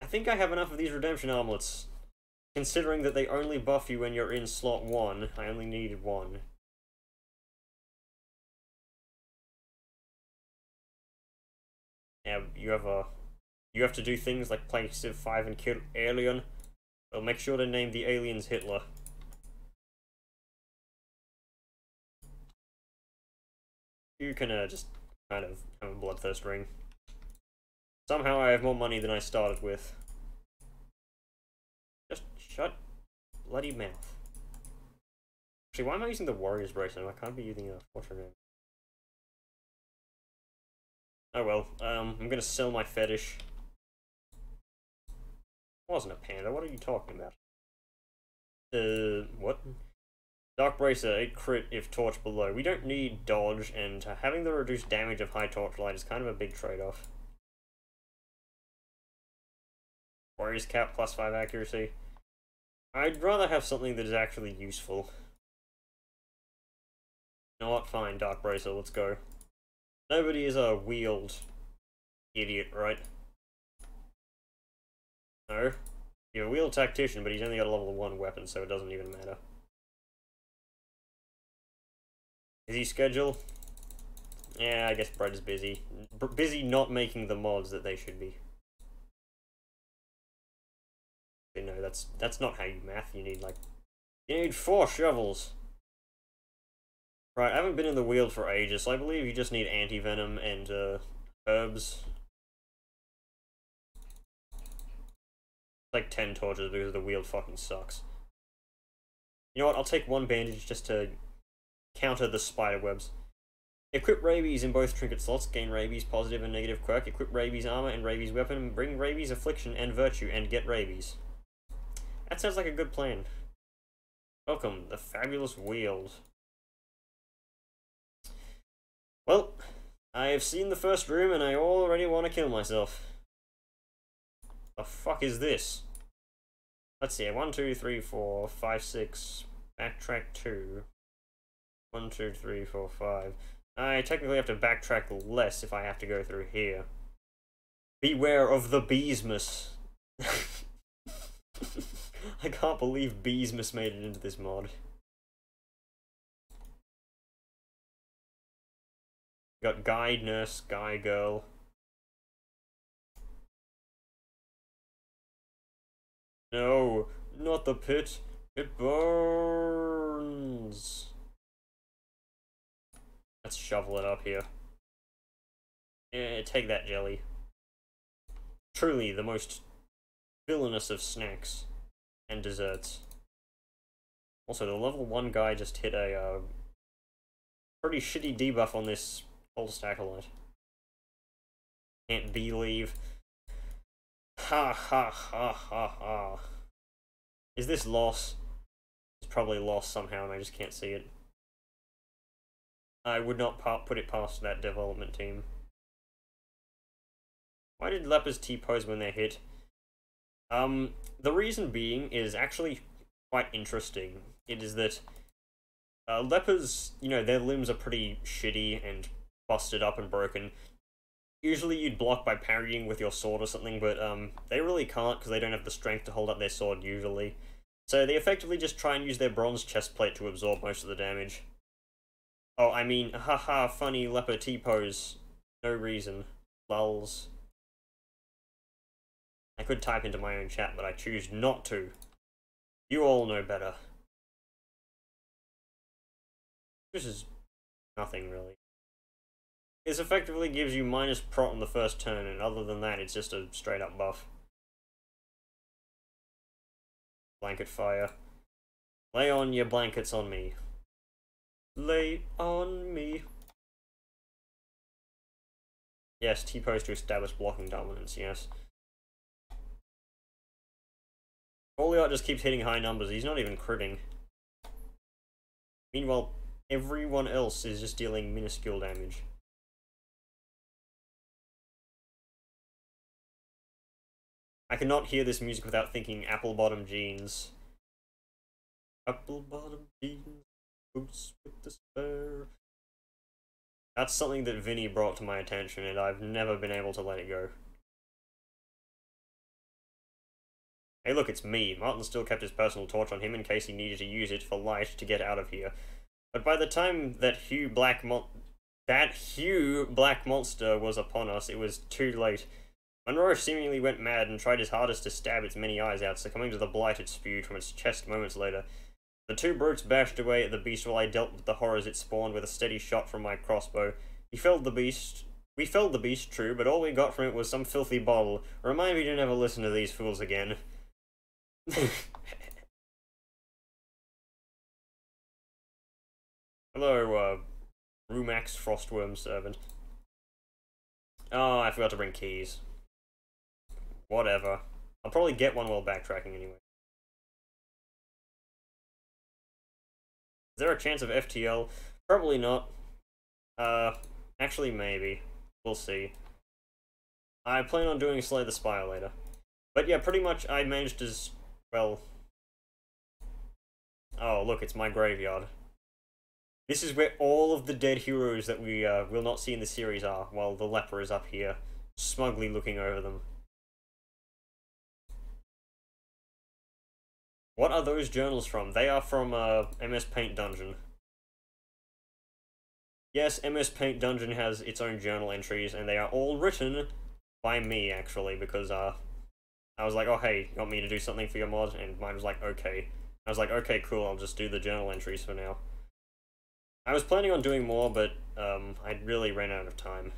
I think I have enough of these redemption armlets. Considering that they only buff you when you're in slot 1, I only needed 1. Yeah, you have to do things like play Civ 5 and kill Alien. Well, make sure to name the aliens Hitler. You can just kind of have a bloodthirst ring. Somehow I have more money than I started with. Just shut bloody mouth. Actually, why am I using the Warriors bracelet? I can't be using a Fortune. Oh well, I'm gonna sell my fetish. It wasn't a panda, what are you talking about? What? Dark Bracer, 8 crit if torch below. We don't need dodge, and having the reduced damage of high torchlight is kind of a big trade-off. Warriors cap plus 5 accuracy. I'd rather have something that is actually useful. You know what? Fine, Dark Bracer, let's go. Nobody is a wield idiot, right? No. You're a wheeled tactician, but he's only got a level 1 weapon, so it doesn't even matter. Is he scheduled? Yeah, I guess Brett is busy. Busy not making the mods that they should be. No, that's not how you math. You need, like... You need 4 shovels! Right, I haven't been in the wheel for ages, so I believe you just need anti-venom and, herbs. Like 10 torches because the wheel fucking sucks. You know what, I'll take 1 bandage just to counter the spider webs. Equip rabies in both trinket slots, gain rabies positive and negative quirk, equip rabies armor and rabies weapon, bring rabies affliction and virtue, and get rabies. That sounds like a good plan. Welcome, the fabulous Wield. Well, I have seen the first room and I already want to kill myself. The fuck is this? Let's see, 1, 2, 3, 4, 5, 6, backtrack 2. 1, 2, 3, 4, 5. I technically have to backtrack less if I have to go through here. Beware of the Beesmas. I can't believe Beesmas made it into this mod. Got guide, nurse, guy, girl. No, not the pit. It burns. Let's shovel it up here. Yeah, take that, jelly. Truly the most villainous of snacks and desserts. Also, the level 1 guy just hit a pretty shitty debuff on this old Stackolite. Can't believe. Ha ha ha ha ha. Is this loss? It's probably lost somehow and I just can't see it. I would not put it past that development team. Why did lepers T-pose when they're hit? The reason being is actually quite interesting. It is that lepers, you know, their limbs are pretty shitty and busted up and broken. Usually you'd block by parrying with your sword or something, but they really can't because they don't have the strength to hold up their sword usually. So they effectively just try and use their bronze chestplate to absorb most of the damage. Oh, I mean, haha, funny leper T-pose. No reason. Lulz. I could type into my own chat, but I choose not to. You all know better. This is nothing, really. This effectively gives you minus prot on the first turn, and other than that, it's just a straight-up buff. Blanket fire. Lay on your blankets on me. Lay on me. Yes, T-pose to establish blocking dominance, yes. Goliath just keeps hitting high numbers, he's not even critting. Meanwhile, everyone else is just dealing minuscule damage. I cannot hear this music without thinking apple bottom jeans. Apple bottom jeans, boots with despair. That's something that Vinny brought to my attention, and I've never been able to let it go. Hey look, it's me. Martin still kept his personal torch on him in case he needed to use it for light to get out of here. But by the time that Hugh Black Monster was upon us, it was too late. Monroe seemingly went mad and tried his hardest to stab its many eyes out, succumbing to the blight it spewed from its chest moments later. The two brutes bashed away at the beast while I dealt with the horrors it spawned with a steady shot from my crossbow. We felled the beast, true, but all we got from it was some filthy bottle. Remind me to never listen to these fools again. Hello, Rumax Frostworm Servant. Oh, I forgot to bring keys. Whatever. I'll probably get one while backtracking anyway. Is there a chance of FTL? Probably not. Actually maybe. We'll see. I plan on doing Slay the Spire later. But yeah, pretty much I managed to... well... Oh, look, it's my graveyard. This is where all of the dead heroes that we will not see in the series are, while the leper is up here, smugly looking over them. What are those journals from? They are from MS Paint Dungeon. Yes, MS Paint Dungeon has its own journal entries, and they are all written by me, actually, because I was like, oh hey, you want me to do something for your mod? And mine was like, okay. I was like, okay, cool, I'll just do the journal entries for now. I was planning on doing more, but I really ran out of time.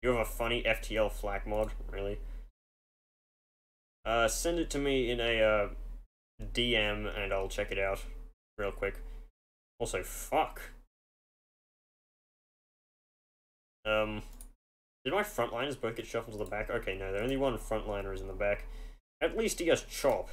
You have a funny FTL flak mod? Really? Send it to me in a DM and I'll check it out real quick. Also, fuck. Did my frontliners both get shuffled to the back? Okay, no, the only one frontliner is in the back. At least he has chop.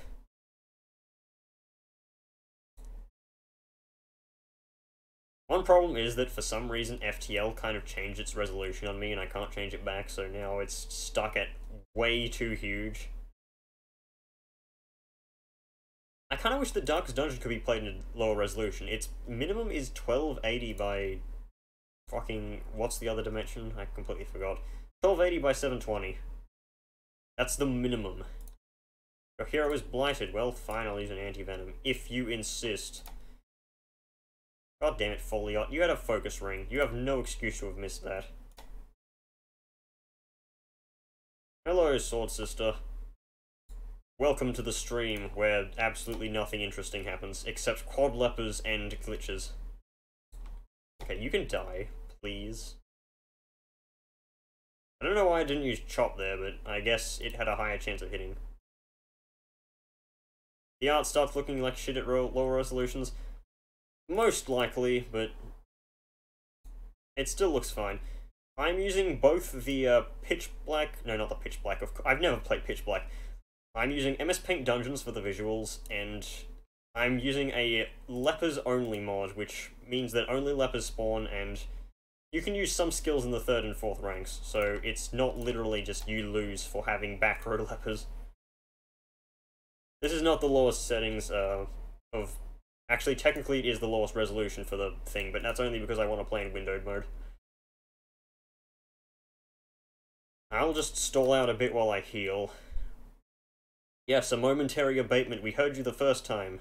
One problem is that for some reason FTL kind of changed its resolution on me and I can't change it back, so now it's stuck at way too huge. I kind of wish the Darkest Dungeon could be played in a lower resolution. Its minimum is 1280 by... fucking... what's the other dimension? I completely forgot. 1280 by 720. That's the minimum. Your hero is blighted. Well, fine, I'll use an anti-venom. If you insist. God damn it, Foliot. You had a focus ring. You have no excuse to have missed that. Hello, Sword Sister. Welcome to the stream, where absolutely nothing interesting happens, except quad lepers and glitches. Okay, you can die, please. I don't know why I didn't use chop there, but I guess it had a higher chance of hitting. The art starts looking like shit at lower resolutions. Most likely, but it still looks fine. I'm using both the pitch black... no, not the pitch black. I've never played pitch black. I'm using MS Paint Dungeons for the visuals, and I'm using a lepers only mod, which means that only lepers spawn, and you can use some skills in the 3rd and 4th ranks, so it's not literally just you lose for having back row lepers. This is not the lowest settings of... actually, technically it is the lowest resolution for the thing, but that's only because I want to play in windowed mode. I'll just stall out a bit while I heal. Yes, a momentary abatement. We heard you the first time,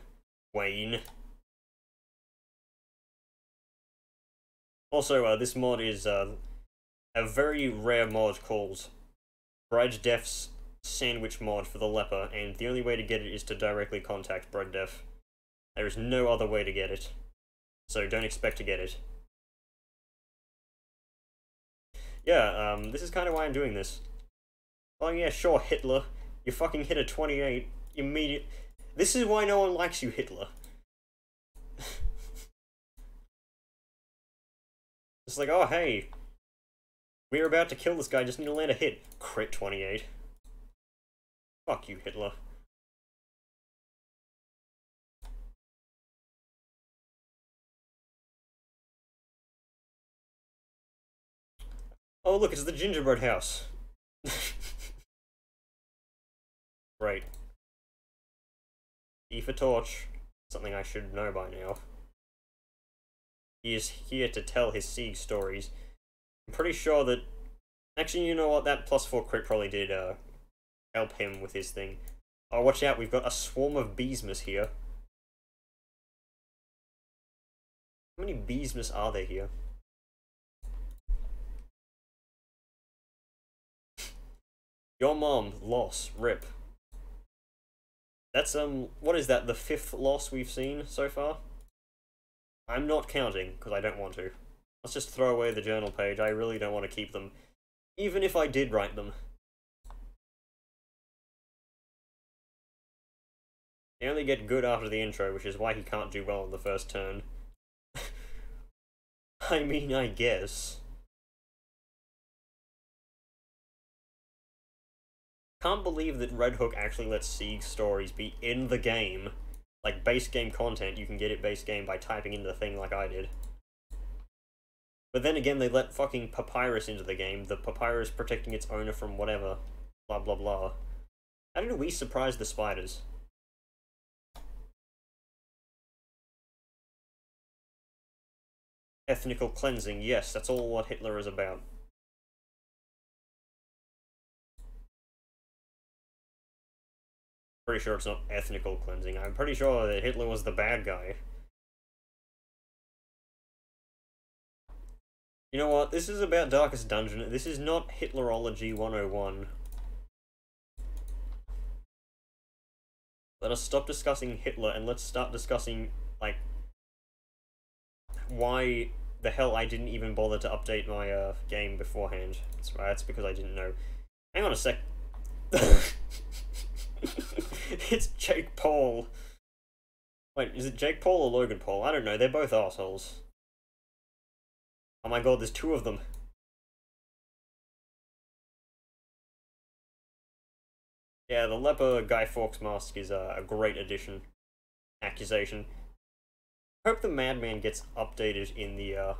Wayne. Also, this mod is a very rare mod called Bread Def's Sandwich mod for the leper, and the only way to get it is to directly contact Bread Def. There is no other way to get it, so don't expect to get it. Yeah, this is kind of why I'm doing this. Oh yeah, sure, Hitler. You fucking hit a 28 immediate. This is why no one likes you, Hitler. It's like, oh hey, we're about to kill this guy, just need to land a hit. Crit 28. Fuck you, Hitler. Oh look, it's the gingerbread house. Right. E for torch. Something I should know by now. He is here to tell his siege stories. I'm pretty sure that... Actually, you know what? That +4 crit probably did help him with his thing. Oh, watch out, we've got a swarm of beesmas here. How many beesmas are there here? Your mom, loss, rip. That's, what is that, the 5th loss we've seen so far? I'm not counting, because I don't want to. Let's just throw away the journal page, I really don't want to keep them. Even if I did write them. They only get good after the intro, which is why he can't do well in the first turn. I mean, I guess. Can't believe that Red Hook actually lets siege stories be in the game. Like, base game content, you can get it base game by typing in the thing like I did. But then again, they let fucking Papyrus into the game, the Papyrus protecting its owner from whatever. Blah blah blah. How did we surprise the spiders? Ethnical cleansing, yes, that's all what Hitler is about. Pretty sure it's not ethnical cleansing. I'm pretty sure that Hitler was the bad guy. You know what? This is about Darkest Dungeon. This is not Hitlerology 101. Let us stop discussing Hitler and let's start discussing, like, why the hell I didn't even bother to update my game beforehand. That's because I didn't know. Hang on a sec. It's Jake Paul. Wait, is it Jake Paul or Logan Paul? I don't know, they're both assholes. Oh my god, there's 2 of them. Yeah, the leper Guy Fawkes mask is a great addition. Accusation. I hope the Madman gets updated in the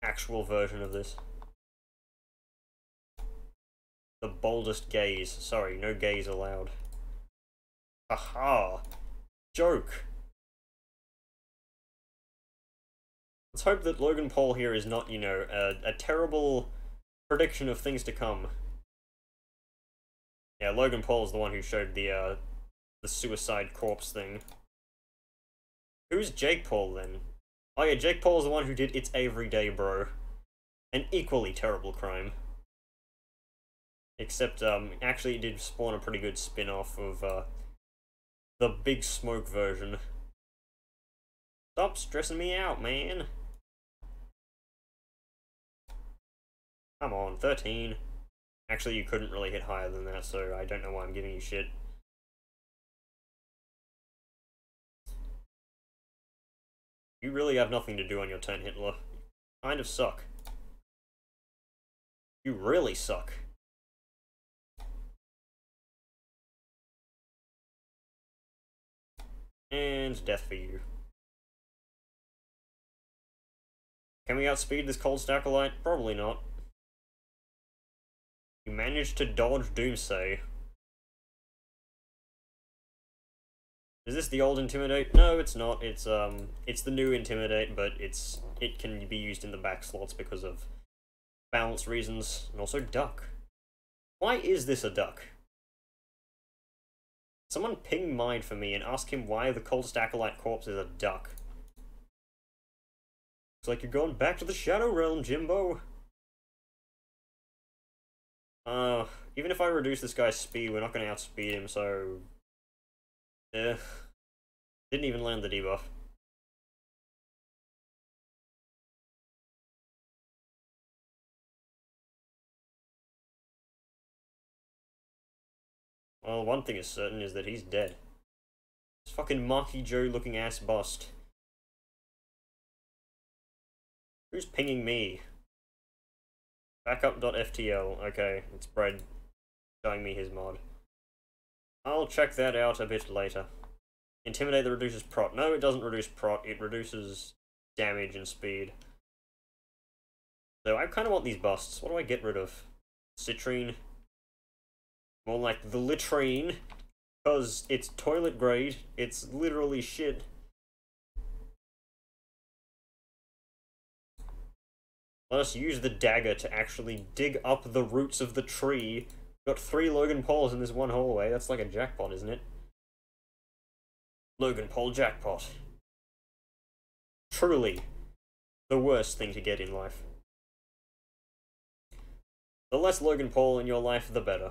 actual version of this. The boldest gaze. Sorry, no gays allowed. Aha! Joke! Let's hope that Logan Paul here is not, you know, a terrible prediction of things to come. Yeah, Logan Paul is the one who showed the suicide corpse thing. Who's Jake Paul, then? Oh yeah, Jake Paul is the one who did It's Every Day, Bro. An equally terrible crime. Except, actually it did spawn a pretty good spin-off of, the Big Smoke version. Stop stressing me out, man! Come on, 13. Actually, you couldn't really hit higher than that, so I don't know why I'm giving you shit. You really have nothing to do on your turn, Hitler. You kind of suck. You really suck. And death for you. Can we outspeed this Cold Stackerlight? Probably not. You managed to dodge Doomsday. Is this the old Intimidate? No, it's not. It's the new Intimidate, but it can be used in the back slots because of balance reasons, and also duck. Why is this a duck? Someone ping Mind for me and ask him why the Cold Stackerlight corpse is a duck. It's like you're going back to the Shadow Realm, Jimbo. Even if I reduce this guy's speed, we're not going to outspeed him, so... Didn't even land the debuff. Well, one thing is certain is that he's dead. fucking Marky Joe looking ass bust. Who's pinging me? Backup.ftl. Okay, it's Brad showing me his mod. I'll check that out a bit later. Intimidate that reduces prot. No, it doesn't reduce prot, it reduces damage and speed. So I kind of want these busts. What do I get rid of? Citrine? More like the litrine. Because it's toilet grade. It's literally shit. Let us use the dagger to actually dig up the roots of the tree. Got 3 Logan Pauls in this one hallway. That's like a jackpot, isn't it? Logan Paul jackpot. Truly, the worst thing to get in life. The less Logan Paul in your life, the better.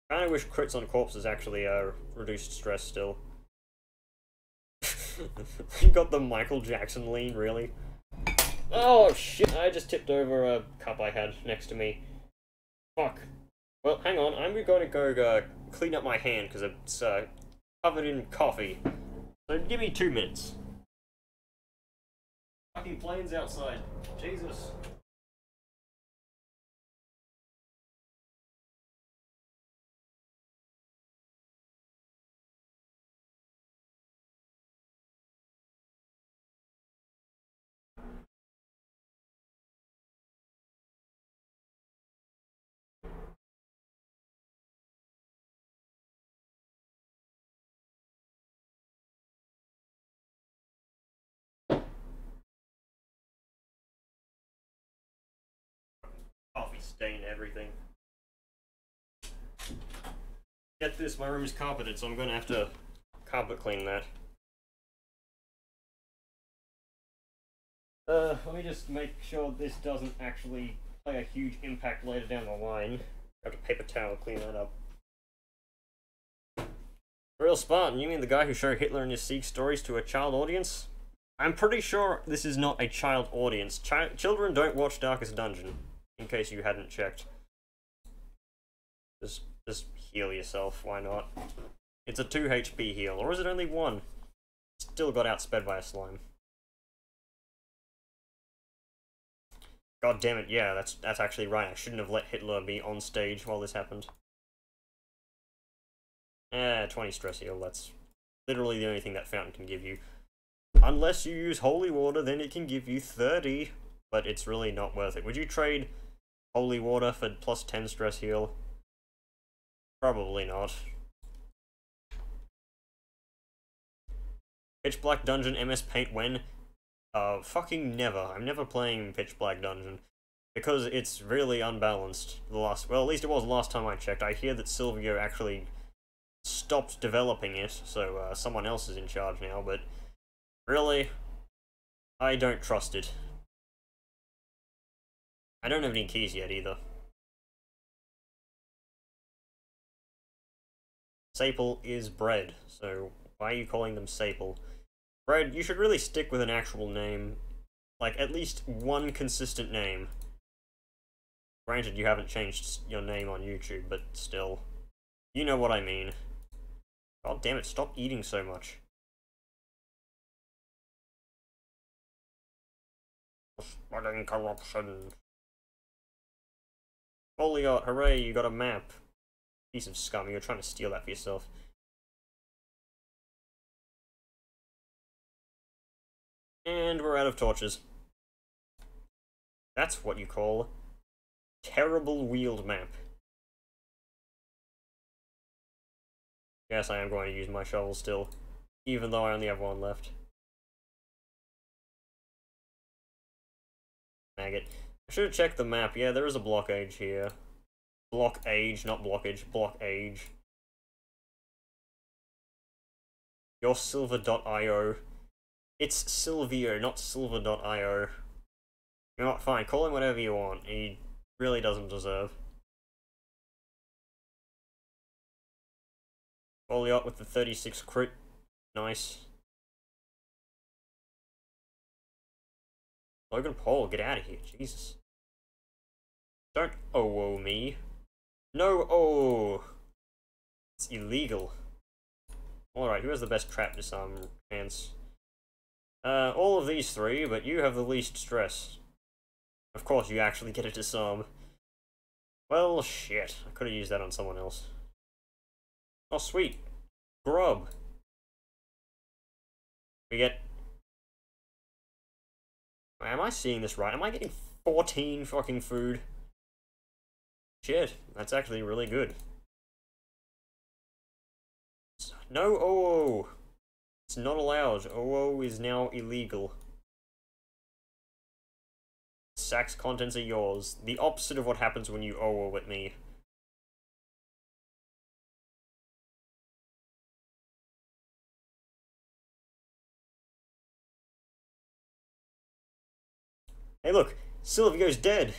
I kinda wish crits on corpses actually reduced stress still. You got the Michael Jackson lean, really? Oh shit, I just tipped over a cup I had next to me. Fuck. Well, hang on, I'm going to go clean up my hand because it's covered in coffee. So give me 2 minutes. Fucking planes outside. Jesus. Coffee stain everything. Get this, my room is carpeted, so I'm gonna have to carpet clean that. Let me just make sure this doesn't actually play a huge impact later down the line. I have to paper towel clean that up. Real Spartan, you mean the guy who showed Hitler and his Sikh stories to a child audience? I'm pretty sure this is not a child audience. Children don't watch Darkest Dungeon, in case you hadn't checked. Just heal yourself, why not? It's a 2 HP heal, or is it only 1? Still got outsped by a slime. God damn it, yeah, that's actually right. I shouldn't have let Hitler be on stage while this happened. 20 stress heal, that's literally the only thing that fountain can give you. Unless you use holy water, then it can give you 30, but it's really not worth it. Would you trade holy water for plus 10 stress heal? Probably not. Pitch Black Dungeon MS Paint when? Fucking never. I'm never playing Pitch Black Dungeon. Because it's really unbalanced. Well, at least it was the last time I checked. I hear that Silvio actually stopped developing it, so someone else is in charge now, but really, I don't trust it. I don't have any keys yet, either. Saple is bread, so why are you calling them Saple? Bread, you should really stick with an actual name. Like, at least one consistent name. Granted, you haven't changed your name on YouTube, but still. You know what I mean. God damn it, stop eating so much. Spreading corruption. Foliot, hooray, you got a map. Piece of scum, you're trying to steal that for yourself. And we're out of torches. That's what you call terrible wheeled map. Yes, I am going to use my shovel still, even though I only have 1 left. Maggot. I should have checked the map. Yeah, there is a blockage here. Blockage, not blockage. Blockage. YourSilver.io. It's Silvio, not Silver.io. You know what, fine, call him whatever you want. He really doesn't deserve. Foliot with the 36 crit. Nice. Logan Paul, get out of here, Jesus. Don't oh me. No oh. It's illegal. Alright, who has the best trap disarm chance? All of these three, but you have the least stress. Of course, you actually get a disarm. Well, shit. I could have used that on someone else. Oh, sweet. Grub. We get... Am I seeing this right? Am I getting 14 fucking food? Shit, that's actually really good. No OO! It's not allowed. OO is now illegal. Sack's contents are yours. The opposite of what happens when you OO with me. Hey look! Silvio's dead!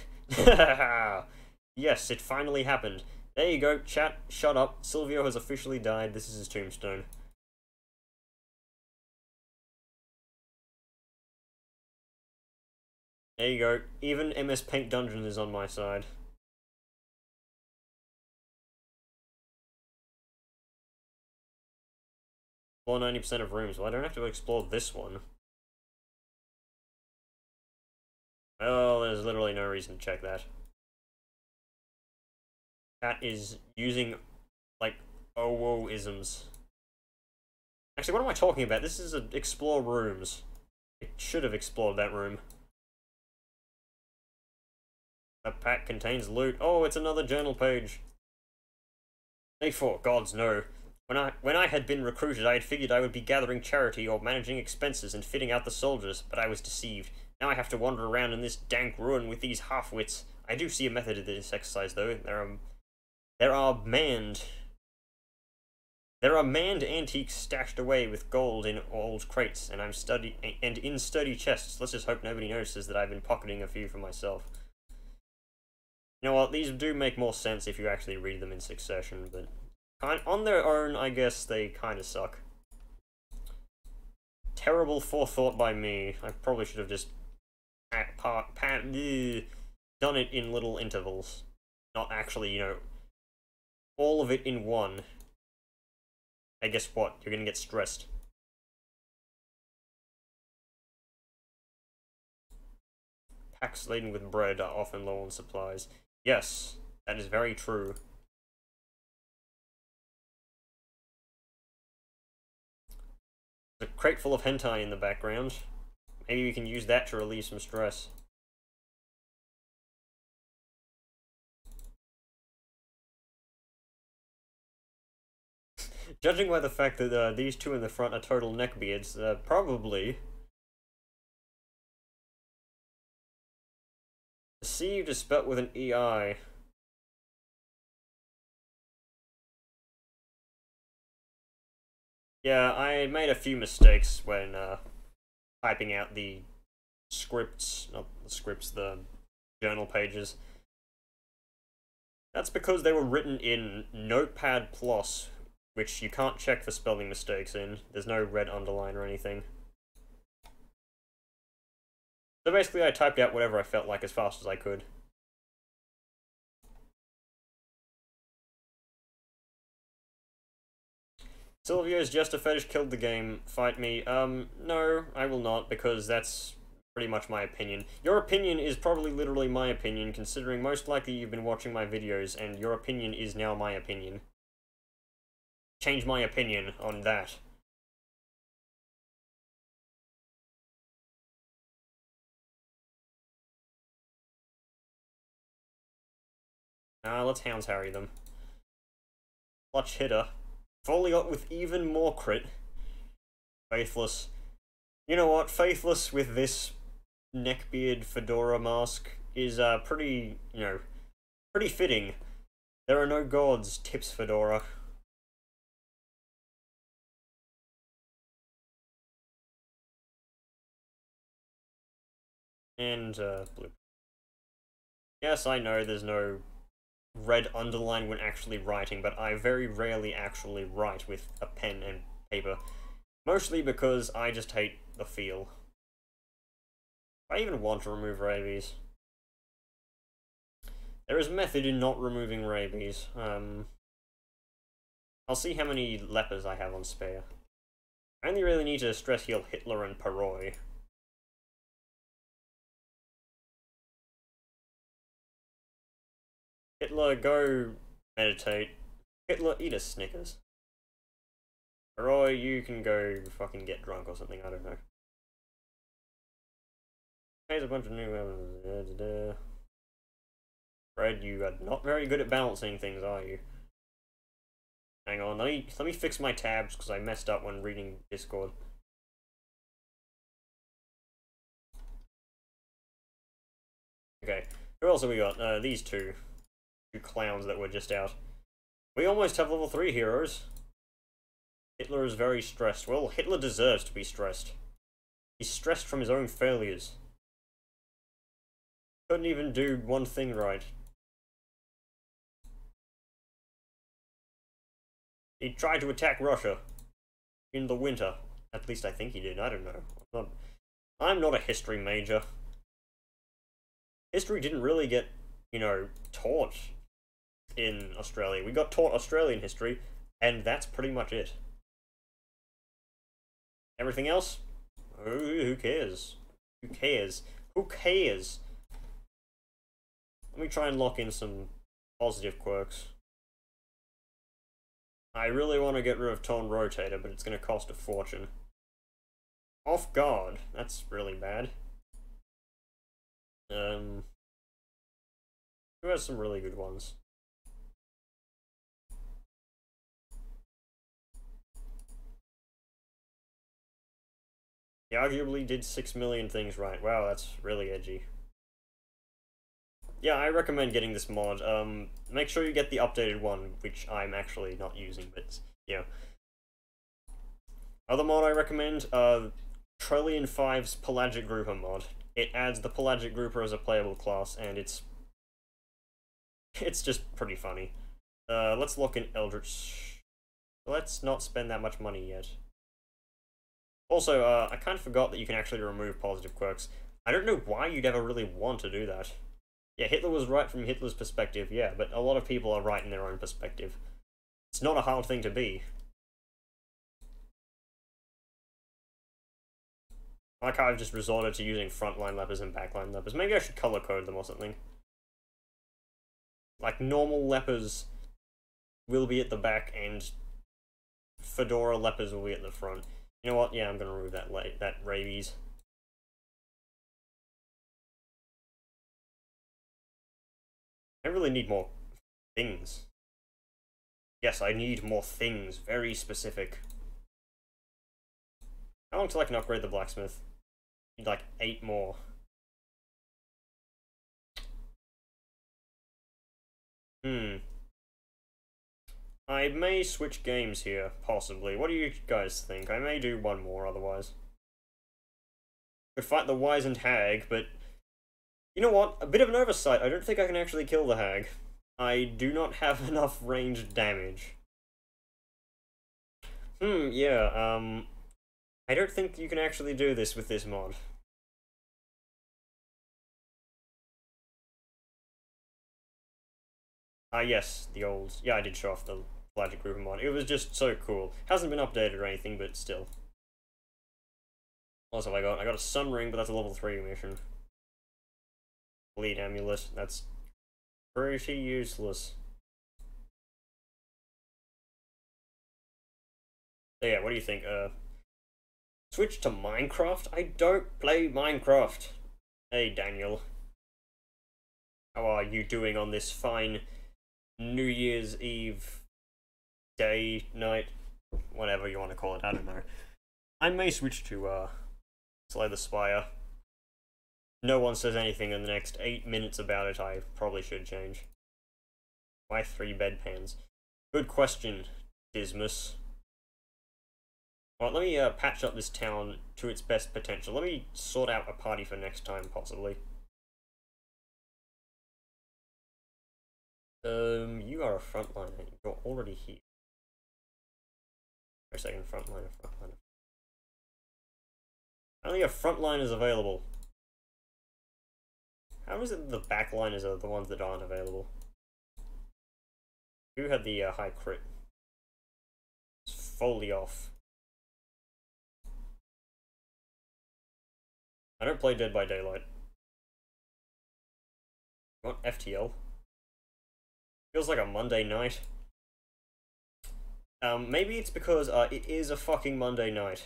Yes, it finally happened. There you go, chat, shut up. Silvio has officially died. This is his tombstone. There you go. Even MS Paint Dungeon is on my side. Explore 90% of rooms. Well, I don't have to explore this one. Well, there's literally no reason to check that. Cat is using, like, OWO-isms. Actually, what am I talking about? This is a explore rooms. It should have explored that room. That pack contains loot. Oh, it's another journal page. Nay, for gods, no. When I had been recruited, I had figured I would be gathering charity or managing expenses and fitting out the soldiers, but I was deceived. Now I have to wander around in this dank ruin with these half-wits. I do see a method to this exercise, though. There are manned antiques stashed away with gold in old crates, and in sturdy chests. Let's just hope nobody notices that I've been pocketing a few for myself. You know what? These do make more sense if you actually read them in succession, but on their own, I guess they kind of suck. Terrible forethought by me. I probably should have just done it in little intervals. Not actually, you know, all of it in one. Hey, guess what? You're gonna get stressed. Packs laden with bread are often low on supplies. Yes, that is very true. There's a crate full of hentai in the background. Maybe we can use that to relieve some stress. Judging by the fact that these two in the front are total neckbeards, probably. Deceived is spelt with an EI. Yeah, I made a few mistakes when typing out the scripts, not the scripts, the journal pages. That's because they were written in Notepad+, which you can't check for spelling mistakes in. There's no red underline or anything. So basically I typed out whatever I felt like as fast as I could. Silvio's just a fetish killed the game. Fight me. No, I will not, because that's pretty much my opinion. Your opinion is probably literally my opinion, considering most likely you've been watching my videos, and your opinion is now my opinion. Change my opinion on that. Let's Hounds Harry them. Clutch hitter. Folio with even more crit. Faithless. You know what? Faithless with this neckbeard fedora mask is pretty, you know, pretty fitting. There are no gods, tips fedora. And blue. Yes, I know there's no red underline when actually writing, but I very rarely actually write with a pen and paper. Mostly because I just hate the feel. I even want to remove rabies. There is method in not removing rabies. I'll see how many lepers I have on spare. I only really need to stress heal Hitler and Paroi. Hitler, go meditate. Hitler, eat a Snickers. Paroi, you can go fucking get drunk or something, I don't know. Here's a bunch of new weapons. Fred, you are not very good at balancing things, are you? Hang on, let me fix my tabs because I messed up when reading Discord. Okay, who else have we got? These two clowns that were just out. We almost have level 3 heroes. Hitler is very stressed. Well, Hitler deserves to be stressed. He's stressed from his own failures. Couldn't even do one thing right. He tried to attack Russia in the winter. At least I think he did. I don't know. I'm not a history major. History didn't really get, you know, taught in Australia. We got taught Australian history, and that's pretty much it. Everything else? Who cares? Who cares? Who cares? Let me try and lock in some positive quirks. I really want to get rid of Tone Rotator, but it's going to cost a fortune. Off guard. That's really bad. Who has some really good ones? He arguably did 6 million things right. Wow, that's really edgy. Yeah, I recommend getting this mod. Make sure you get the updated one, which I'm actually not using, but, you know. Other mod I recommend, Trillion 5's Pelagic Grouper mod. It adds the Pelagic Grouper as a playable class, and it's just pretty funny. Let's look in Eldritch. Let's not spend that much money yet. Also, I kind of forgot that you can actually remove positive quirks. I don't know why you'd ever really want to do that. Yeah, Hitler was right from Hitler's perspective, yeah, but a lot of people are right in their own perspective. It's not a hard thing to be. Like I've just resorted to using frontline lepers and backline lepers. Maybe I should color code them or something. Like, normal lepers will be at the back, and fedora lepers will be at the front. You know what? Yeah, I'm gonna remove that rabies. I really need more things. Yes, I need more things. Very specific. How long till I can upgrade the blacksmith? Need like 8 more. I may switch games here, possibly. What do you guys think? I may do one more otherwise. Could fight the wizened hag, but you know what? A bit of an oversight. I don't think I can actually kill the hag. I do not have enough ranged damage. Yeah, I don't think you can actually do this with this mod. Yes, the old... Yeah, I did show off the Pelagic Grouper mod. It was just so cool. Hasn't been updated or anything, but still. What else have I got? I got a Sun Ring, but that's a level 3 mission. Bleed Amulet. That's pretty useless. So yeah, what do you think? Switch to Minecraft? I don't play Minecraft. Hey, Daniel. How are you doing on this fine New Year's Eve day, night, whatever you want to call it, I don't know. I may switch to Slay the Spire. No one says anything in the next 8 minutes about it, I probably should change. Why 3 bedpans? Good question, Dismas. Well, let me patch up this town to its best potential. Let me sort out a party for next time, possibly. You are a frontliner. You're already here. For a second, frontliner. Only a frontline is available. How is it the backliners are the ones that aren't available? Who had the high crit? fully off. I don't play Dead by Daylight. You want FTL? Feels like a Monday night. Maybe it's because it is a fucking Monday night.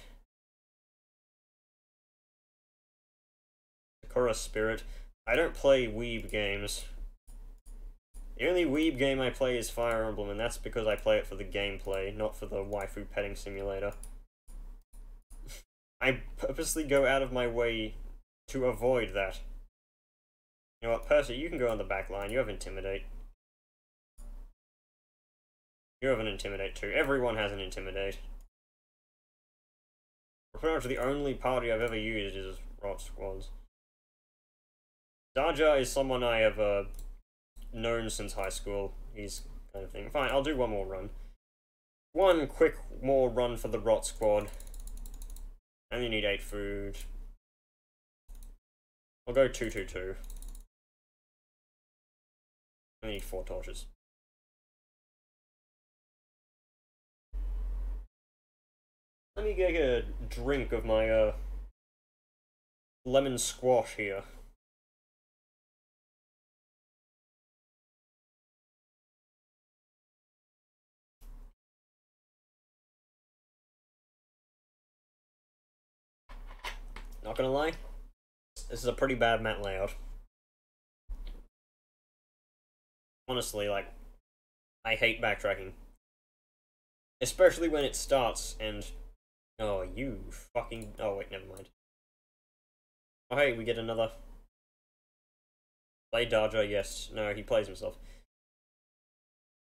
Sakura Spirit. I don't play weeb games. The only weeb game I play is Fire Emblem, and that's because I play it for the gameplay, not for the waifu petting simulator. I purposely go out of my way to avoid that. You know what, Percy, you can go on the back line. You have Intimidate. You have an Intimidate too. Everyone has an Intimidate. Pretty much the only party I've ever used is Rot Squads. Daja is someone I have known since high school. He's kind of thing. Fine, I'll do one more run. One quick more run for the Rot Squad. I only need 8 food. I'll go 222. I need 4 torches. Let me get a drink of my lemon squash here. Not gonna lie, this is a pretty bad map layout. Honestly, like, I hate backtracking. Especially when it starts and... Oh, you fucking... Oh, wait, never mind. Oh, hey, we get another... Play Daja, yes. No, he plays himself.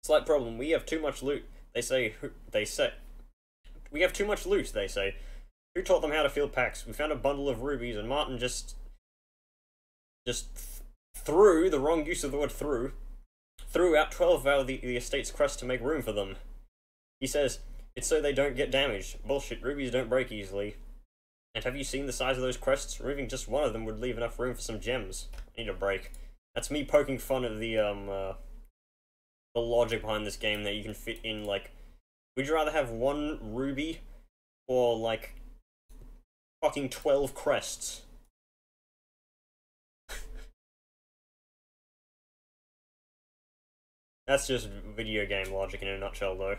Slight problem, we have too much loot. They say... We have too much loot, they say. Who taught them how to field packs? We found a bundle of rubies, and Martin just threw, the wrong use of the word threw out 12 out of the estate's crest to make room for them. He says, it's so they don't get damaged. Bullshit, rubies don't break easily. And have you seen the size of those crests? Removing just one of them would leave enough room for some gems. I need a break. That's me poking fun at the logic behind this game that you can fit in, like, would you rather have 1 ruby or, like, fucking 12 crests? That's just video game logic in a nutshell, though.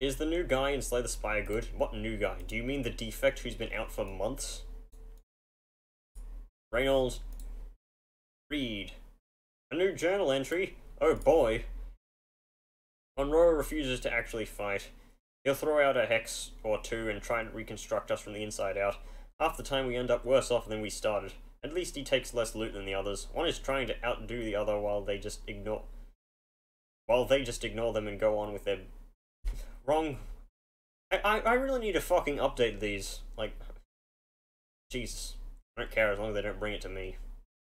Is the new guy in Slay the Spire good? What new guy? Do you mean the defect who's been out for months? Reynolds. Read. A new journal entry? Oh boy. Monroe refuses to actually fight. He'll throw out a hex or 2 and try and reconstruct us from the inside out. Half the time we end up worse off than we started. At least he takes less loot than the others. One is trying to outdo the other while they just ignore them and go on with their wrong. I really need to fucking update these. Like, Jesus. I don't care as long as they don't bring it to me.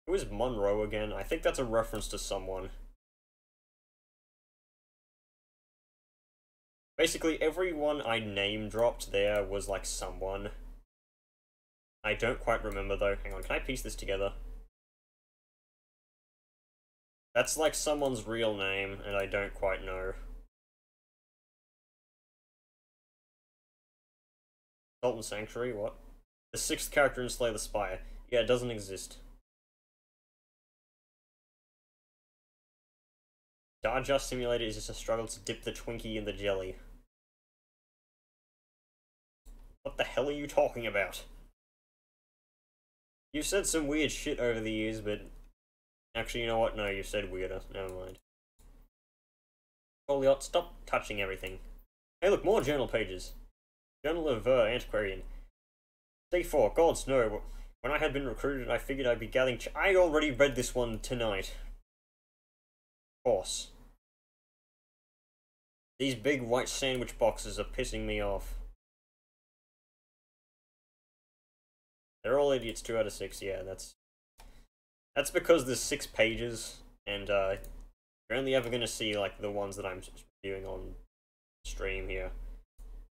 Who is Monroe again? I think that's a reference to someone. Basically, everyone I name dropped there was like someone. I don't quite remember though. Hang on, can I piece this together? That's like someone's real name, and I don't quite know. Sultan Sanctuary, what? The 6th character in Slay the Spire. Yeah, it doesn't exist. Daja Simulator is just a struggle to dip the Twinkie in the jelly. What the hell are you talking about? You've said some weird shit over the years, but... Actually, you know what? No, you've said weirder. Never mind. Foliot, stop touching everything. Hey look, more journal pages. Journal of Antiquarian. Day 4, gods no. When I had been recruited, I figured I'd be gathering... I already read this one tonight. Of course. These big white sandwich boxes are pissing me off. They're all idiots, 2 out of 6, yeah, that's because there's 6 pages, and you're only ever gonna see, like, the ones that I'm viewing on stream here.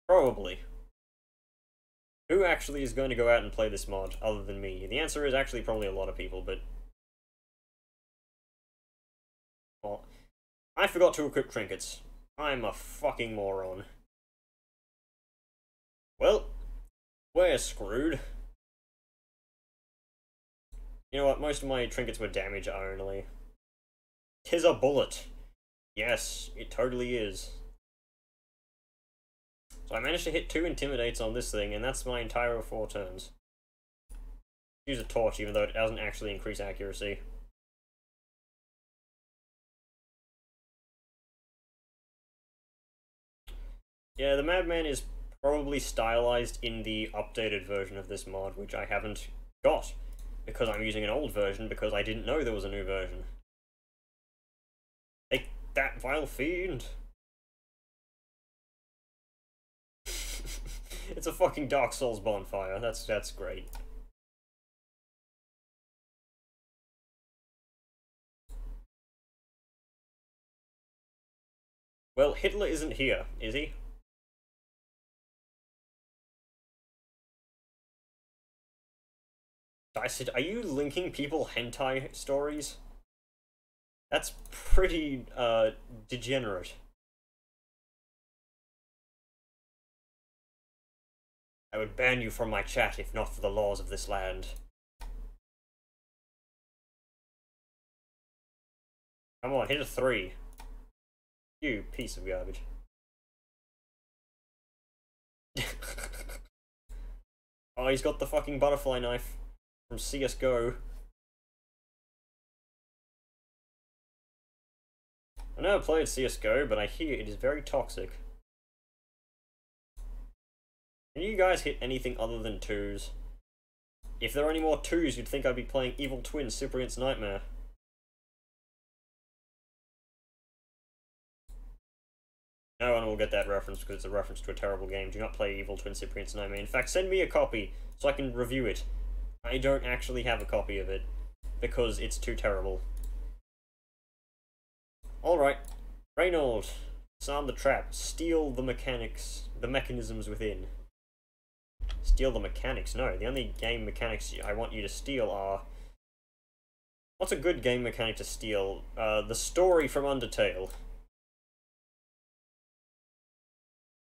Probably. Who actually is going to go out and play this mod, other than me? The answer is actually probably a lot of people, but... Well, I forgot to equip trinkets. I'm a fucking moron. Well, we're screwed. You know what, most of my trinkets were damage only. 'Tis a bullet. Yes, it totally is. So I managed to hit 2 intimidates on this thing, and that's my entire 4 turns. Use a torch, even though it doesn't actually increase accuracy. Yeah, the Madman is probably stylized in the updated version of this mod, which I haven't got, because I'm using an old version because I didn't know there was a new version. Take that, vile fiend! It's a fucking Dark Souls bonfire. That's great. Well, Hitler isn't here, is he? I said, are you linking people hentai stories? That's pretty, degenerate. I would ban you from my chat if not for the laws of this land. Come on, hit a 3. You piece of garbage. Oh, he's got the fucking butterfly knife from CSGO. I never played CSGO, but I hear it is very toxic. Can you guys hit anything other than 2s? If there are any more 2s, you'd think I'd be playing Evil Twin Cyprian's Nightmare. No one will get that reference because it's a reference to a terrible game. Do not play Evil Twin Cyprian's Nightmare. In fact, send me a copy so I can review it. I don't actually have a copy of it because it's too terrible. Alright. Reynold, disarm the trap. Steal the mechanisms within. Steal the mechanics? No, the only game mechanics I want you to steal are... What's a good game mechanic to steal? The story from Undertale.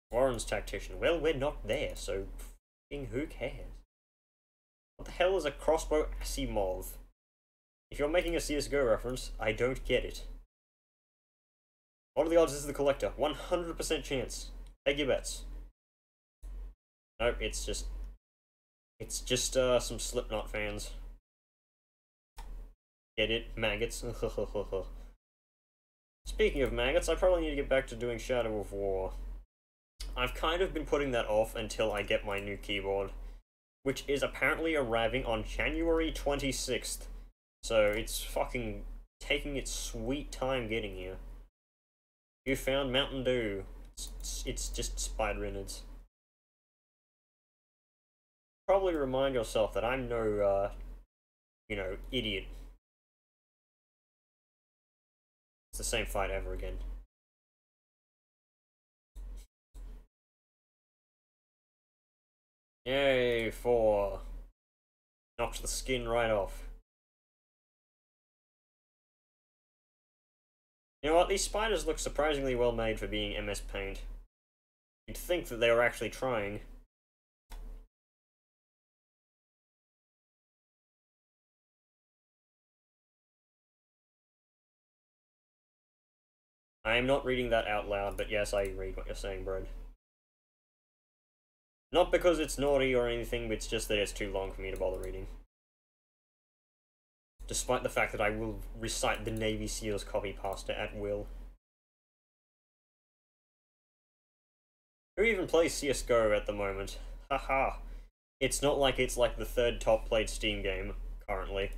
Warren's Tactician. Well, we're not there, so f***ing who cares? What the hell is a crossbow Asimov? If you're making a CSGO reference, I don't get it. What are the odds this is the collector? 100% chance. Take your bets. Nope, it's just some Slipknot fans. Get it? Maggots. Speaking of maggots, I probably need to get back to doing Shadow of War. I've kind of been putting that off until I get my new keyboard, which is apparently arriving on January 26th. So it's fucking taking its sweet time getting here. You found Mountain Dew. It's just spider innards. Probably remind yourself that I'm no, you know, idiot. It's the same fight ever again. Yay, 4. Knocks the skin right off. You know what, these spiders look surprisingly well made for being MS Paint. You'd think that they were actually trying. I am not reading that out loud, but yes, I read what you're saying, Brad. Not because it's naughty or anything, but it's just that it's too long for me to bother reading. Despite the fact that I will recite the Navy SEALs copy pasta at will. Who even plays CSGO at the moment? Haha. It's not like it's like the 3rd top played Steam game currently.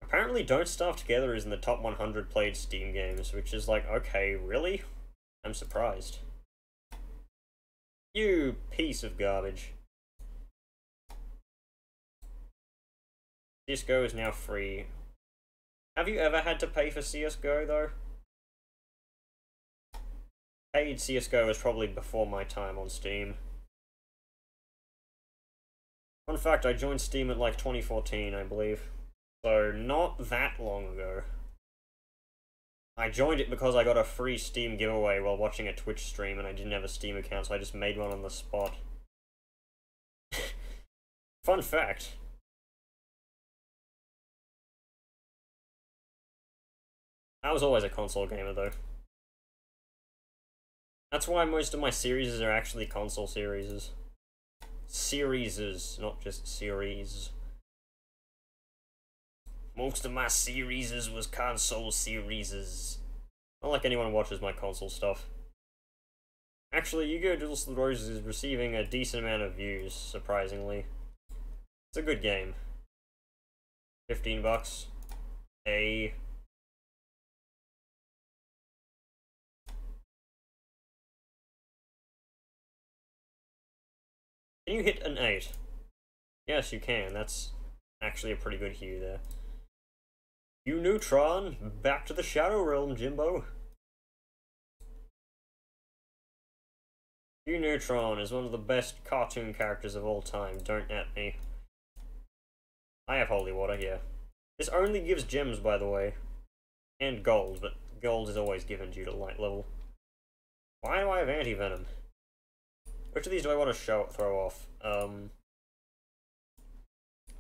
Apparently Don't Starve Together is in the top 100 played Steam games, which is like, okay, really? I'm surprised. You piece of garbage. CSGO is now free. Have you ever had to pay for CSGO, though? Paid CSGO was probably before my time on Steam. Fun fact, I joined Steam at like 2014, I believe. So, not that long ago. I joined it because I got a free Steam giveaway while watching a Twitch stream and I didn't have a Steam account, so I just made one on the spot. Fun fact. I was always a console gamer, though. That's why most of my series are actually console series. Series, not just series. Most of my series was console series. Not like anyone watches my console stuff. Actually, Yu-Gi-Oh! Duels of the Roses is receiving a decent amount of views, surprisingly. It's a good game. $15. A. Can you hit an 8? Yes, you can. That's actually a pretty good hue there. You Neutron, back to the Shadow Realm, Jimbo. You Neutron is one of the best cartoon characters of all time, don't at me. I have holy water, yeah. This only gives gems, by the way. And gold, but gold is always given due to light level. Why do I have anti-venom? Which of these do I want to throw off?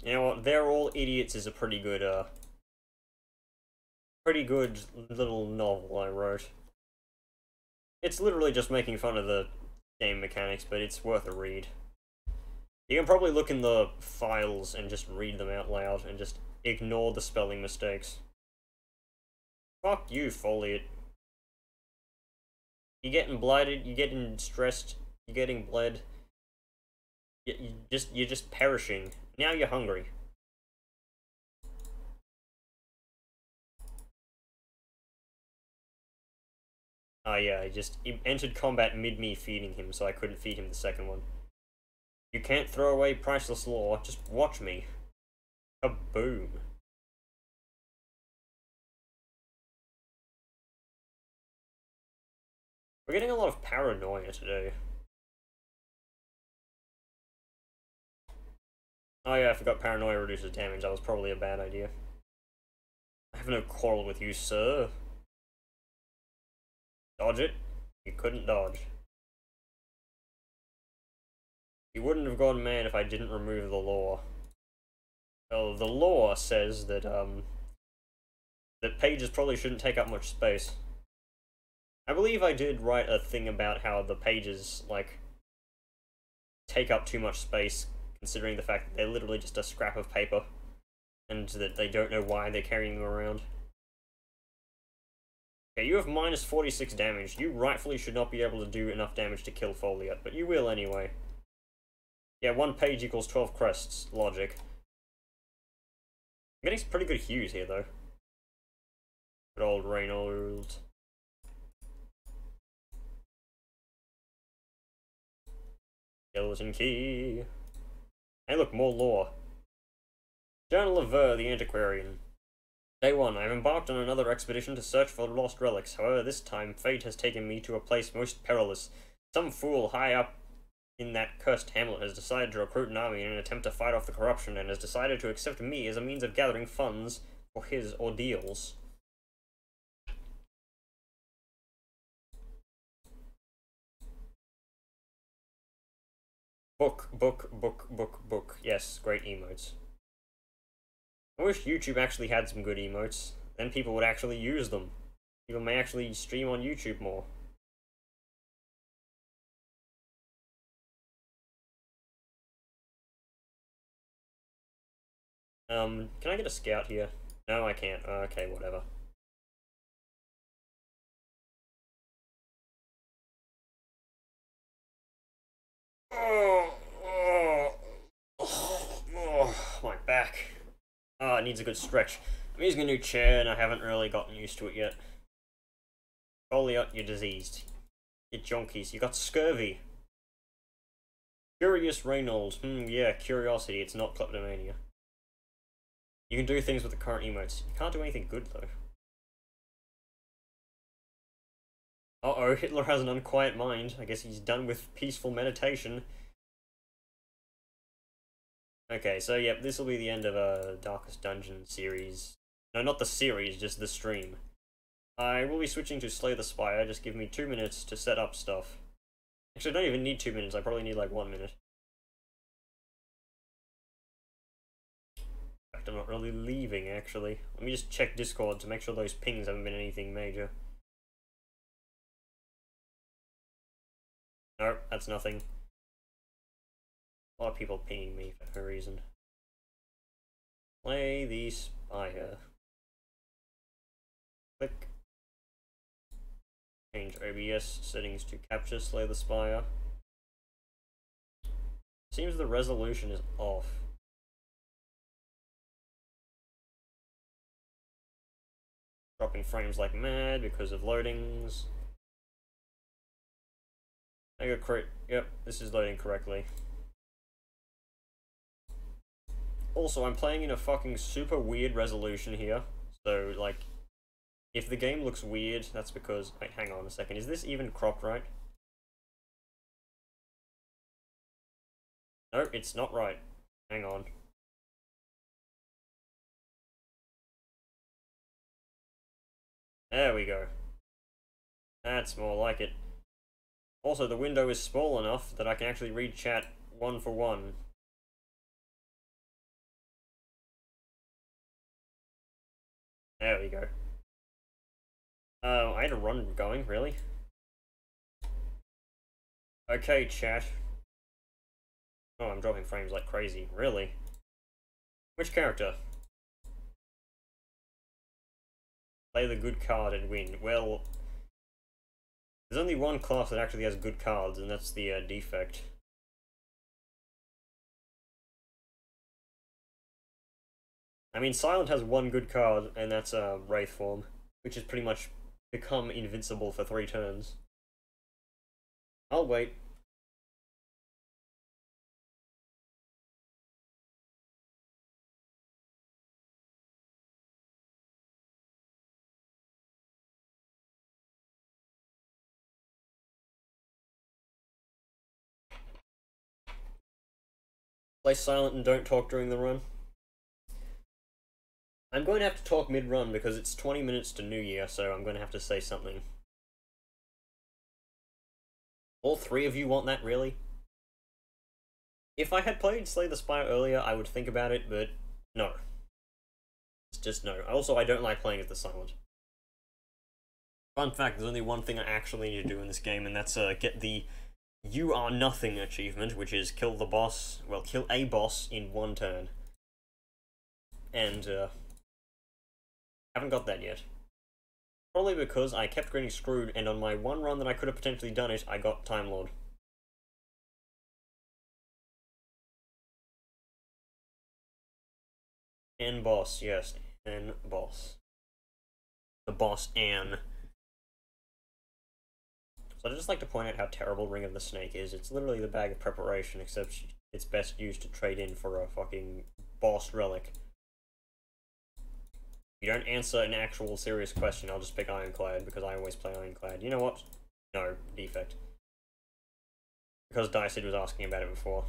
You know what? They're All Idiots is a pretty good little novel I wrote. It's literally just making fun of the game mechanics, but it's worth a read. You can probably look in the files and just read them out loud and just ignore the spelling mistakes. Fuck you, Foliate. You're getting blighted, you're getting stressed, you're getting bled. You're just perishing. Now you're hungry. Oh yeah, he entered combat mid me feeding him, so I couldn't feed him the second one. You can't throw away priceless lore, just watch me. Kaboom. We're getting a lot of paranoia today. Oh yeah, I forgot paranoia reduces damage. That was probably a bad idea. I have no quarrel with you, sir. Dodge it. You couldn't dodge. You wouldn't have gone mad if I didn't remove the lore. Well, the lore says that, that pages probably shouldn't take up much space. I believe I did write a thing about how the pages, like, take up too much space, considering the fact that they're literally just a scrap of paper, and that they don't know why they're carrying them around. Okay, you have minus 46 damage. You rightfully should not be able to do enough damage to kill Foliate, but you will anyway. Yeah, 1 page equals 12 crests. Logic. I'm getting some pretty good hues here, though. Good old Reynolds. Skeleton Key. Hey look, more lore. Journal of Ver, the Antiquarian. Day 1. I have embarked on another expedition to search for lost relics. However, this time, fate has taken me to a place most perilous. Some fool high up in that cursed hamlet has decided to recruit an army in an attempt to fight off the corruption, and has decided to accept me as a means of gathering funds for his ordeals. Book, book, book, book, book. Yes, great emotes. I wish YouTube actually had some good emotes. Then people would actually use them. People may actually stream on YouTube more. Can I get a scout here? No, I can't. Okay, whatever. My back. It needs a good stretch. I'm using a new chair and I haven't really gotten used to it yet. Foliate, you're diseased. You're jonkies. You got scurvy. Curious Reynolds. Yeah, curiosity. It's not kleptomania. You can do things with the current emotes. You can't do anything good, though. Uh-oh, Hitler has an unquiet mind. I guess he's done with peaceful meditation. Okay, so yep, this will be the end of Darkest Dungeon series. No, not the series, just the stream. I will be switching to Slay the Spire. Just give me 2 minutes to set up stuff. Actually, I don't even need 2 minutes. I probably need like 1 minute. In fact, I'm not really leaving, actually. Let me just check Discord to make sure those pings haven't been anything major. Nope, that's nothing. A lot of people pinging me for no reason. Play the Spire. Click. Change OBS settings to capture Slay the Spire. Seems the resolution is off. Dropping frames like mad because of loadings. I got correct. Yep, this is loading correctly. Also, I'm playing in a fucking super weird resolution here. So, like, if the game looks weird, that's because... Wait, hang on a second. Is this even cropped right? No, it's not right. Hang on. There we go. That's more like it. Also, the window is small enough that I can actually read chat one for one. There we go. I had a run going, really? Okay, chat. Oh, I'm dropping frames like crazy. Really? Which character? Play the good card and win. Well, there's only one class that actually has good cards, and that's the defect. I mean, Silent has one good card, and that's Wraith form, which has pretty much become invincible for 3 turns. I'll wait. Play Silent and don't talk during the run. I'm going to have to talk mid-run because it's 20 minutes to New Year, so I'm going to have to say something. All 3 of you want that, really? If I had played Slay the Spire earlier, I would think about it, but no. It's just no. Also, I don't like playing as the Silent. Fun fact, there's only one thing I actually need to do in this game, and that's get the You Are Nothing achievement, which is kill the boss, well, kill a boss in 1 turn. And, haven't got that yet. Probably because I kept getting screwed, and on my one run that I could have potentially done it, I got Time Lord. And boss, yes, and boss. The boss, Anne. So I'd just like to point out how terrible Ring of the Snake is. It's literally the bag of preparation, except it's best used to trade in for a fucking boss relic. If you don't answer an actual serious question, I'll just pick Ironclad, because I always play Ironclad. You know what? No, defect. Because Dicid was asking about it before.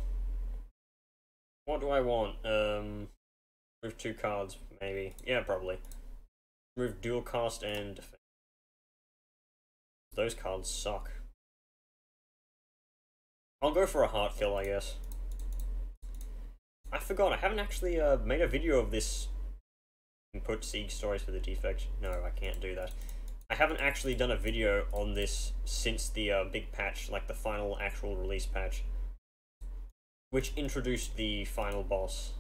What do I want? Move 2 cards, maybe. Yeah, probably. Move dual cast and defense. Those cards suck. I'll go for a heart kill, I guess. I forgot, I haven't actually made a video of this. Put Siege stories for the defect. No, I can't do that. I haven't actually done a video on this since the big patch, like the final actual release patch, which introduced the final boss.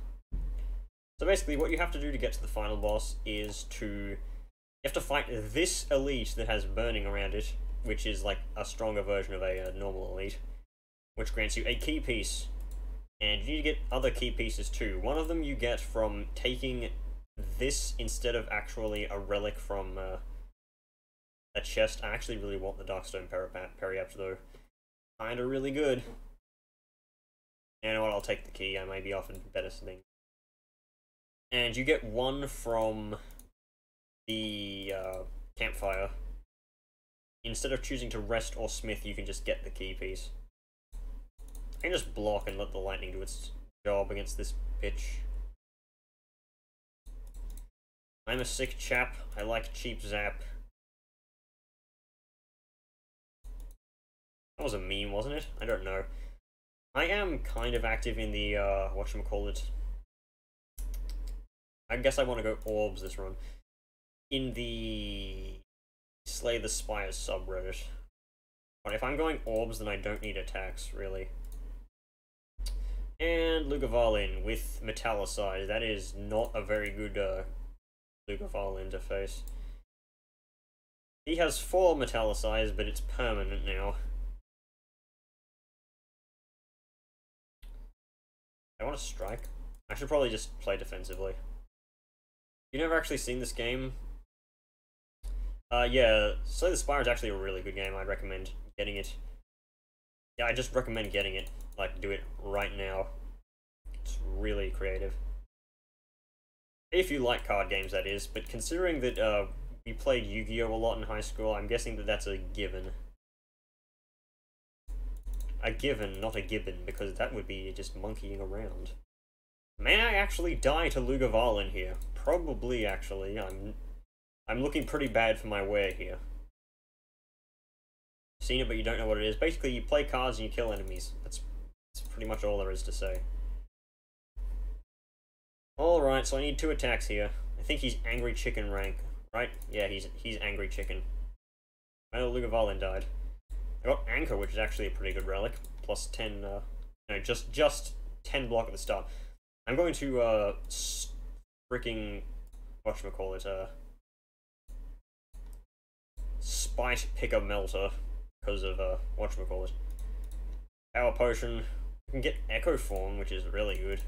So basically, what you have to do to get to the final boss is you have to fight this elite that has burning around it, which is like a stronger version of a normal elite, which grants you a key piece. And you need to get other key pieces too. One of them you get from taking this instead of actually a relic from a chest. I actually really want the Darkstone Periapt though. Kinda really good. You know what, I'll take the key, I may be offered better things. And you get one from the campfire. Instead of choosing to rest or smith, you can just get the key piece. I can just block and let the lightning do its job against this bitch. I'm a sick chap. I like cheap zap. That was a meme, wasn't it? I don't know. I am kind of active in the, whatchamacallit. I guess I want to go orbs this run. In the Slay the Spires subreddit. But if I'm going orbs, then I don't need attacks, really. And Lugavalin with Metallicized. That is not a very good, Lugaval interface. He has 4 Metallicized, but it's permanent now. I want to strike. I should probably just play defensively. You never actually seen this game? Yeah, Slay the Spire is actually a really good game. I'd recommend getting it. Yeah, I just recommend getting it. Like, do it right now. It's really creative. If you like card games, that is. But considering that, we played Yu-Gi-Oh! A lot in high school, I'm guessing that that's a given. A given, not a gibbon, because that would be just monkeying around. May I actually die to Lugavalin here? Probably, actually. I'm looking pretty bad for my wear here. Seen it, but you don't know what it is. Basically, you play cards and you kill enemies. That's pretty much all there is to say. Alright, so I need 2 attacks here. I think he's Angry Chicken rank, right? Yeah, he's Angry Chicken. Well, Lugavalin died. I got Anchor, which is actually a pretty good relic. Plus 10, no, just 10 block at the start. I'm going to, freaking, whatchamacallit, Spite Picker Melter, because of, whatchamacallit. Power Potion. I can get Echo Form, which is really good.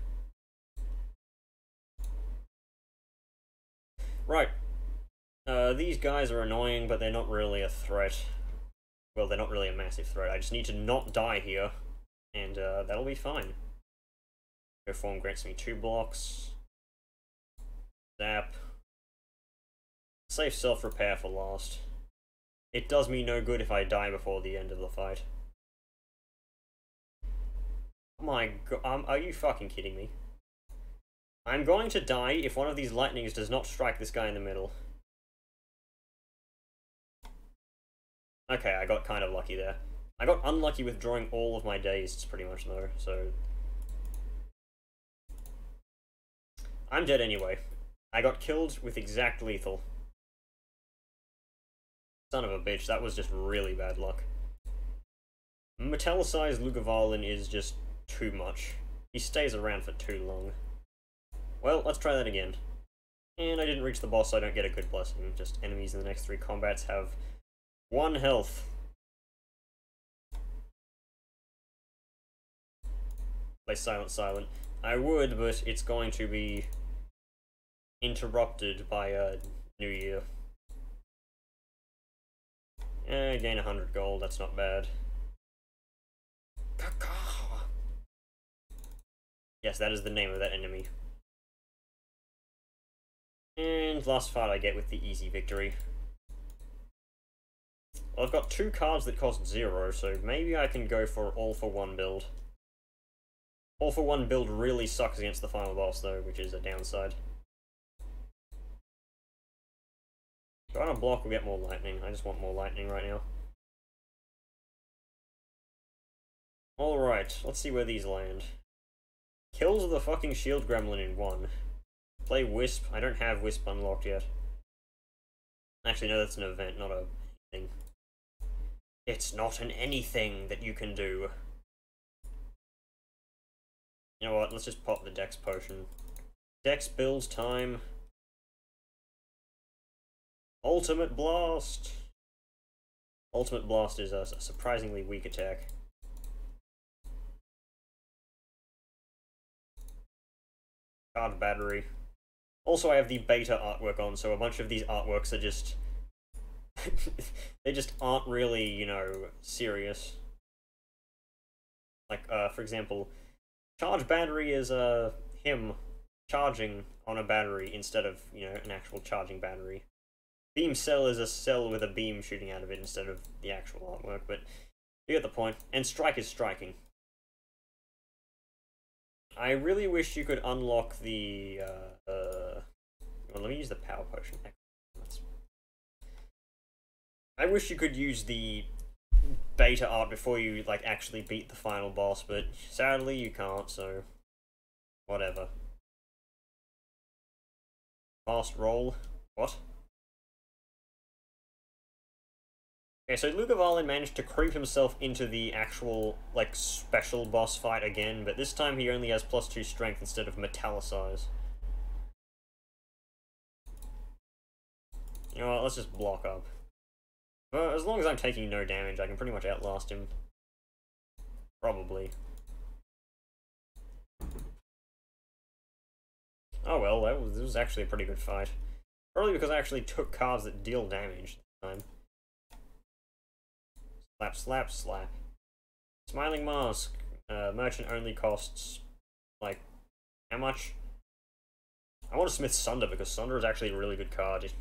Right. These guys are annoying, but they're not really a threat. Well, they're not really a massive threat. I just need to not die here, and that'll be fine. Echo Form grants me 2 blocks. Zap. Save self-repair for last. It does me no good if I die before the end of the fight. Oh my god, are you fucking kidding me? I'm going to die if one of these lightnings does not strike this guy in the middle. Okay, I got kind of lucky there. I got unlucky with drawing all of my dazeds, pretty much, though, so... I'm dead anyway. I got killed with exact lethal. Son of a bitch, that was just really bad luck. Metallicized Lugavalin is just too much. He stays around for too long. Well, let's try that again. And I didn't reach the boss, so I don't get a good blessing. Just enemies in the next 3 combats have 1 health. Play Silent. I would, but it's going to be interrupted by New Year. Gain 100 gold, that's not bad. Yes, that is the name of that enemy. And last fight I get with the easy victory. Well, I've got 2 cards that cost 0, so maybe I can go for all-for-1 build. All-for-1 build really sucks against the final boss, though, which is a downside. Do I want to block or get more lightning? I just want more lightning right now. Alright, let's see where these land. Kills the fucking shield gremlin in 1. Play Wisp. I don't have Wisp unlocked yet. Actually, no, that's an event, not a thing. It's not an anything that you can do. You know what, let's just pop the Dex potion. Dex builds time. Ultimate Blast! Ultimate Blast is a surprisingly weak attack. Card Battery. Also, I have the beta artwork on, so a bunch of these artworks are just... they just aren't really, you know, serious. Like, for example, Charge Battery is, him charging on a battery instead of, you know, an actual charging battery. Beam Cell is a cell with a beam shooting out of it instead of the actual artwork, but you get the point. And Strike is striking. I really wish you could unlock the, well, let me use the power potion. I wish you could use the beta art before you, like, actually beat the final boss, but sadly you can't, so whatever. Fast roll. What? Okay, so Lugavalin managed to creep himself into the actual, like, special boss fight again, but this time he only has +2 strength instead of metallicize. You know what, let's just block up. Well, as long as I'm taking no damage, I can pretty much outlast him. Probably. Oh well, this was actually a pretty good fight. Probably because I actually took cards that deal damage this time. Slap, slap, slap. Smiling Mask. Merchant only costs, like, how much? I want to Smith Sunder because Sunder is actually a really good card. It's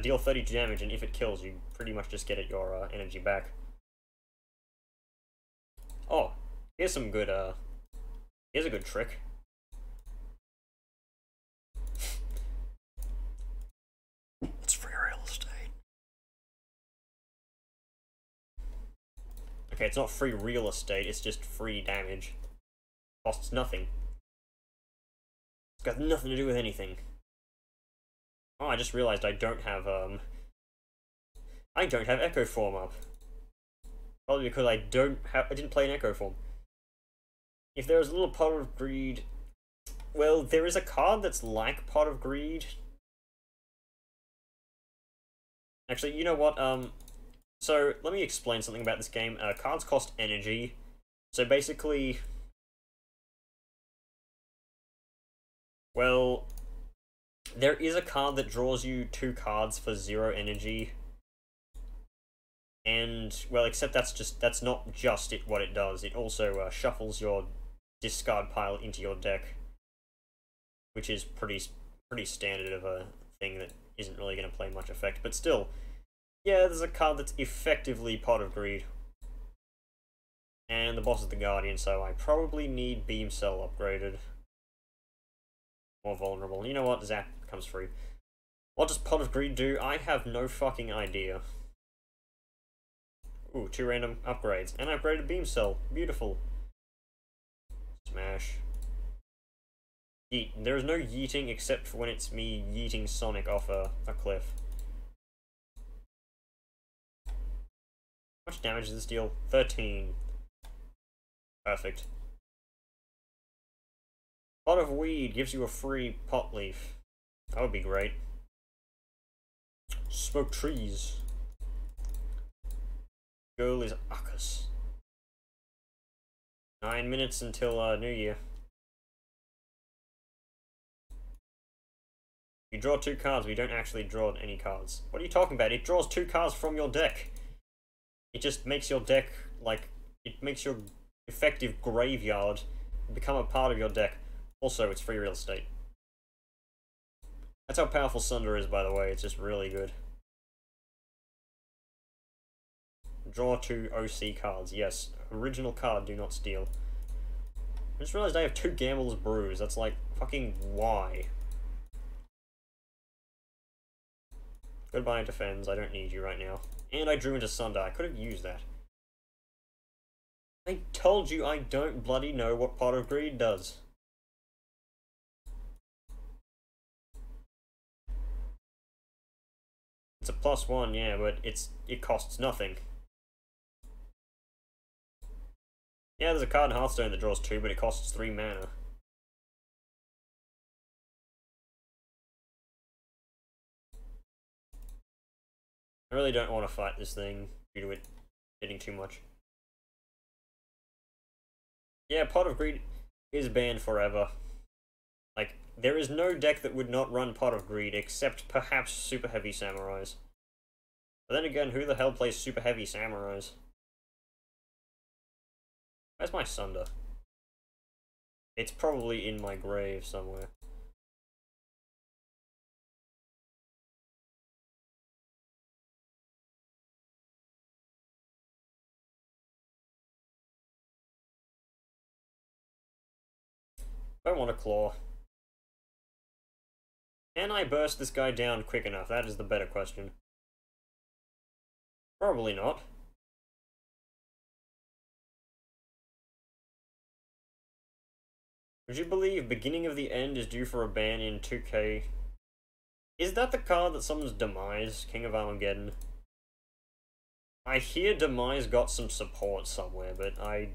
deal 32 damage, and if it kills, you pretty much just get your energy back. Oh, here's some good, here's a good trick. It's free real estate. Okay, it's not free real estate, it's just free damage. Costs nothing. It's got nothing to do with anything. Oh, I just realized I don't have Echo Form up. Probably because I didn't play an Echo Form. If there was a little Pot of Greed... Well, there is a card that's like Pot of Greed. Actually, you know what, so let me explain something about this game. Cards cost energy. So basically... Well... There is a card that draws you 2 cards for 0 energy. And, well, except that's not just what it does. It also shuffles your discard pile into your deck. Which is pretty standard of a thing that isn't really going to play much effect. But still, yeah, there's a card that's effectively Pot of Greed. And the boss is the Guardian, so I probably need Beam Cell upgraded. More vulnerable. You know what? Zap becomes free. What does Pot of Greed do? I have no fucking idea. Ooh, 2 random upgrades. And I upgraded Beam Cell. Beautiful. Smash. Yeet. There is no yeeting except for when it's me yeeting Sonic off a cliff. How much damage does this deal? 13. Perfect. Pot of Weed gives you a free pot leaf. That would be great. Smoke trees. Goal is Uckus. 9 minutes until New Year. You draw 2 cards, but you don't actually draw any cards. What are you talking about? It draws 2 cards from your deck. It just makes your deck, like, it makes your effective graveyard become a part of your deck. Also, it's free real estate. That's how powerful Sunder is, by the way. It's just really good. Draw 2 OC cards. Yes. Original card, do not steal. I just realized I have 2 Gambler's Brews. That's like, fucking why? Goodbye, Defends. I don't need you right now. And I drew into Sunder. I could have used that. I told you I don't bloody know what Pot of Greed does. It's a +1, yeah, but it costs nothing. Yeah, there's a card in Hearthstone that draws 2, but it costs 3 mana. I really don't want to fight this thing due to it getting too much. Yeah, Pot of Greed is banned forever. Like, there is no deck that would not run Pot of Greed except perhaps Super Heavy Samurais. But then again, who the hell plays Super Heavy Samurais? Where's my Sunder? It's probably in my grave somewhere. Don't want a claw. Can I burst this guy down quick enough? That is the better question. Probably not. Would you believe Beginning of the End is due for a ban in 2K? Is that the card that summons Demise, King of Armageddon? I hear Demise got some support somewhere, but I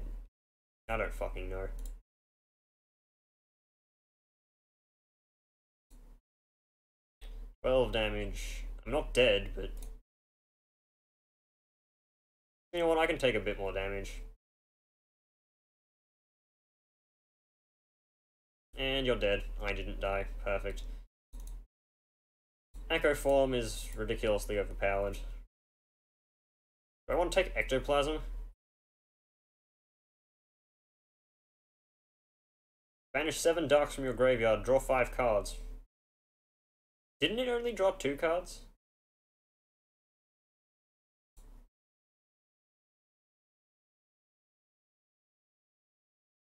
don't fucking know. 12 damage. I'm not dead, but... You know what, I can take a bit more damage. And you're dead. I didn't die. Perfect. Echo Form is ridiculously overpowered. Do I want to take Ectoplasm? Banish 7 darks from your graveyard, draw 5 cards. Didn't it only draw 2 cards?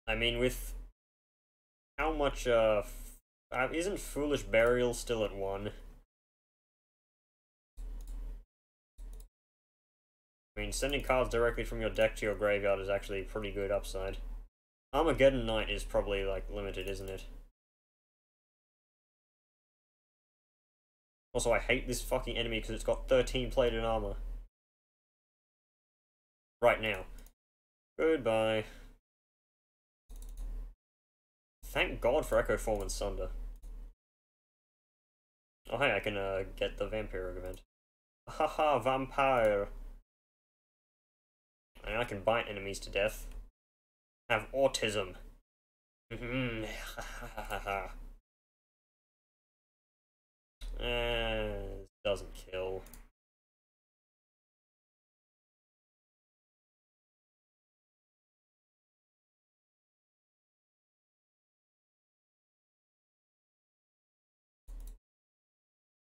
I mean, with how much, isn't Foolish Burial still at 1? I mean, sending cards directly from your deck to your graveyard is actually a pretty good upside. Armageddon Knight is probably, like, limited, isn't it? Also, I hate this fucking enemy because it's got 13 plated armor. Right now. Goodbye. Thank God for Echo Form and Sunder. Oh hey, I can get the Vampire event. Haha, Vampire! And I can bite enemies to death. Have autism. Doesn't kill.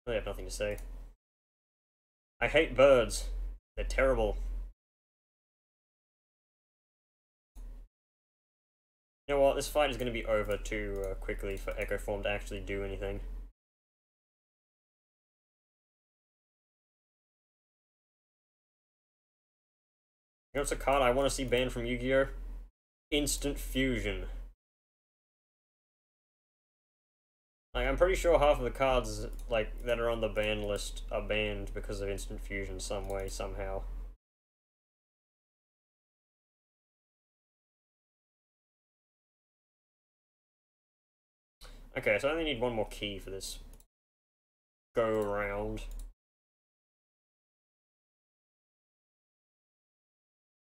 I have nothing to say. I hate birds. They're terrible. You know what, this fight is going to be over too quickly for Echo Form to actually do anything. You know what's a card I want to see banned from Yu-Gi-Oh? Instant Fusion. Like, I'm pretty sure half of the cards, like, that are on the ban list are banned because of Instant Fusion some way, somehow. Okay, so I only need one more key for this go-around.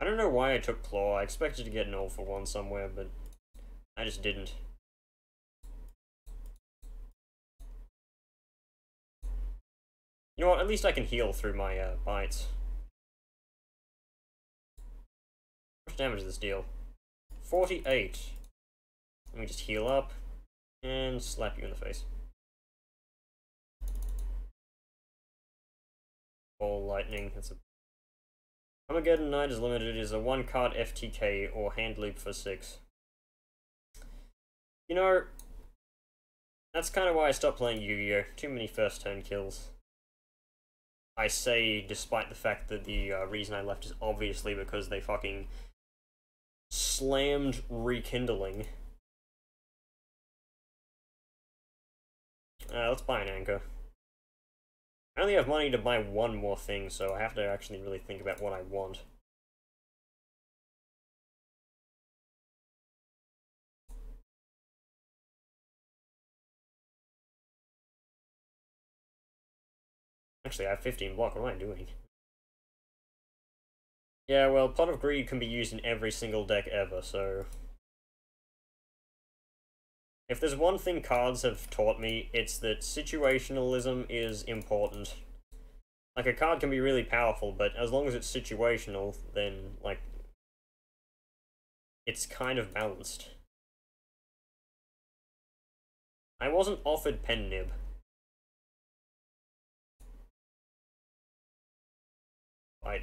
I don't know why I took Claw. I expected to get an all for one somewhere, but I just didn't. You know what, at least I can heal through my bites. How much damage does this deal? 48. Let me just heal up and slap you in the face. Ball lightning, that's a... Armageddon Knight is limited, is a 1-card FTK or hand loop for 6. You know, that's kind of why I stopped playing Yu-Gi-Oh! Too many first turn kills. I say, despite the fact that the reason I left is obviously because they fucking slammed Rekindling. Let's buy an anchor. I only have money to buy one more thing, so I have to actually really think about what I want. Actually, I have 15 block. What am I doing? Yeah, well, Pot of Greed can be used in every single deck ever, so... If there's one thing cards have taught me, it's that situationalism is important. Like, a card can be really powerful, but as long as it's situational, then, like, it's kind of balanced. I wasn't offered Pen Nib. Right.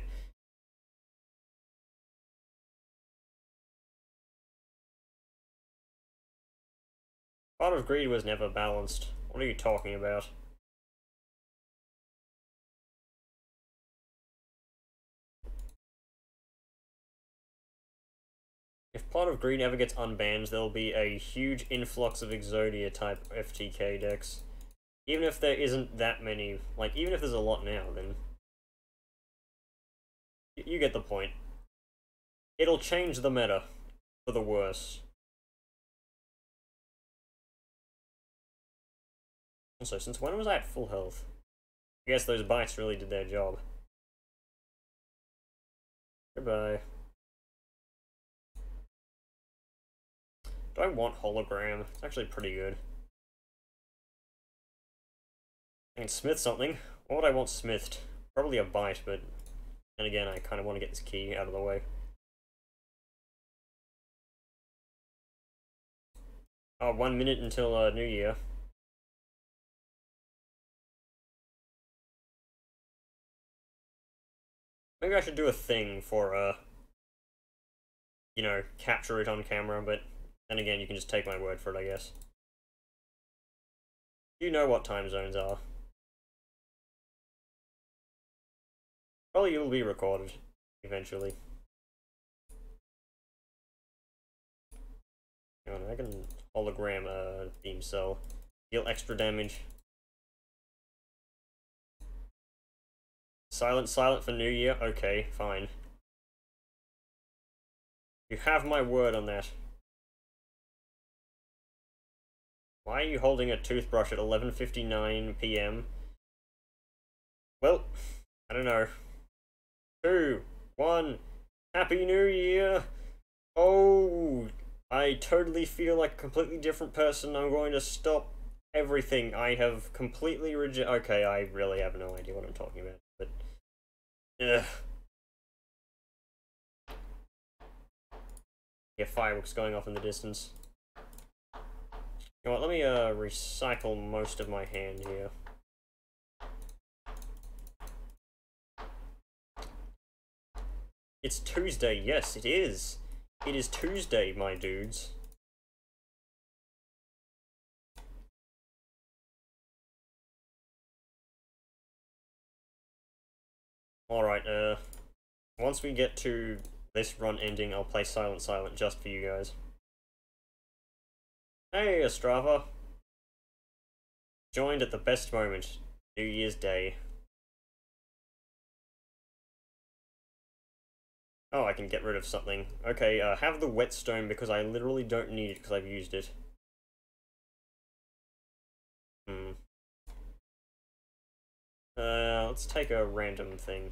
Pot of Greed was never balanced. What are you talking about? If Pot of Greed ever gets unbanned, there'll be a huge influx of Exodia type FTK decks. Even if there isn't that many, like, even if there's a lot now, then... You get the point. It'll change the meta for the worse. Also, since when was I at full health? I guess those bites really did their job. Goodbye. Do I want hologram? It's actually pretty good. I can smith something. What would I want smithed? Probably a bite, but then again, I kind of want to get this key out of the way. Oh, 1 minute until New Year. Maybe I should do a thing for, you know, capture it on camera, but then again, you can just take my word for it, I guess. You know what time zones are. Probably will be recorded, eventually. Hang on, I can hologram beam cell. Deal extra damage. Silent for New Year? Okay, fine. You have my word on that. Why are you holding a toothbrush at 11:59 PM? Well, I don't know. 2, 1, Happy New Year! Oh, I totally feel like a completely different person. I'm going to stop everything. I have completely okay, I really have no idea what I'm talking about, but... Ugh. Yeah, fireworks going off in the distance. You know what, let me recycle most of my hand here. It's Tuesday, yes, it is. It is Tuesday, my dudes. Alright, once we get to this run ending, I'll play Silent just for you guys. Hey, Ostrava. Joined at the best moment, New Year's Day. Oh, I can get rid of something. Okay, have the whetstone because I literally don't need it because I've used it. Let's take a random thing.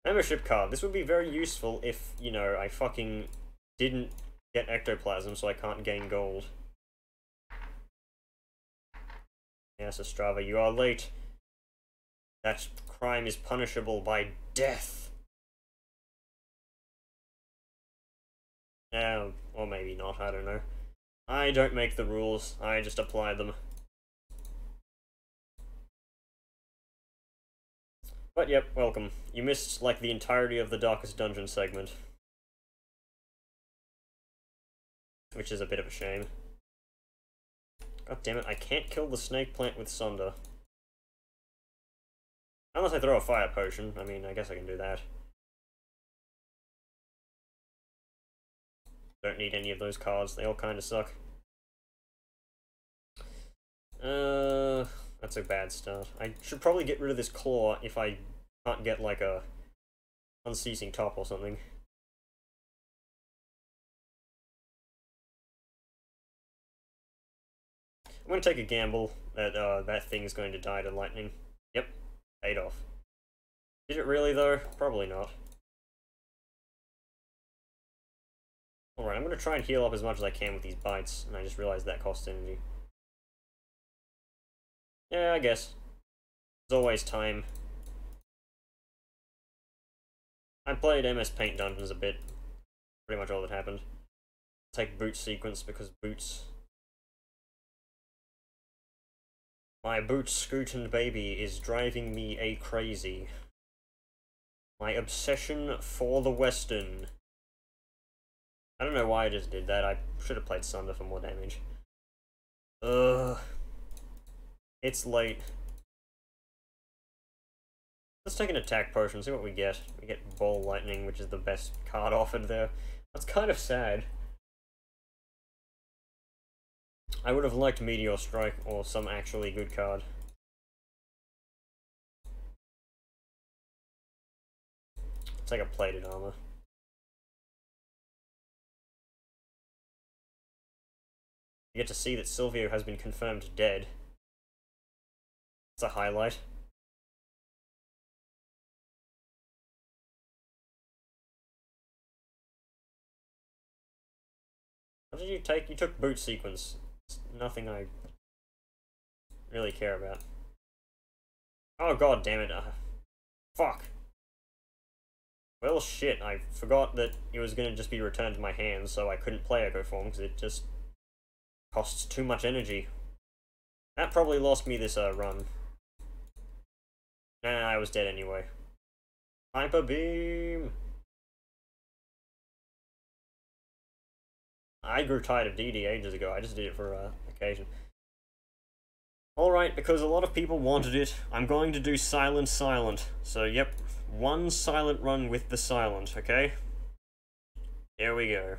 Membership card. This would be very useful if, you know, I fucking didn't get ectoplasm so I can't gain gold. Yes, Ostrava, you are late. That crime is punishable by death. Or maybe not, I don't know. I don't make the rules, I just apply them. But yep, welcome. You missed, like, the entirety of the Darkest Dungeon segment. Which is a bit of a shame. God damn it, I can't kill the snake plant with Sunder. Unless I throw a fire potion. I mean, I guess I can do that. Don't need any of those cards, they all kinda suck. That's a bad start. I should probably get rid of this claw if I can't get, like, a unceasing top or something. I'm gonna take a gamble that that thing's going to die to lightning. Yep, paid off. Did it really, though? Probably not. Alright, I'm gonna try and heal up as much as I can with these bites, and I just realized that costs energy. Yeah, I guess. There's always time. I played MS Paint Dungeons a bit. Pretty much all that happened. Take boot sequence because boots. My boot scootin' baby is driving me a crazy. My obsession for the Western I don't know why I just did that. I should have played Sunder for more damage. Ugh. It's late. Let's take an attack potion, see what we get. We get Ball Lightning, which is the best card offered there. That's kind of sad. I would have liked Meteor Strike or some actually good card. Let's take a Plated Armor. You get to see that Silvio has been confirmed dead. It's a highlight. What did you take? You took Boot Sequence. It's nothing I really care about. Oh god damn it. Fuck. Well shit, I forgot that it was gonna just be returned to my hands, so I couldn't play Echo Form because it just costs too much energy. That probably lost me this run. Nah, I was dead anyway. Hyper Beam! I grew tired of DD ages ago, I just did it for occasion. Alright, because a lot of people wanted it, I'm going to do Silent Silent. So yep, one silent run with the silent, okay? Here we go.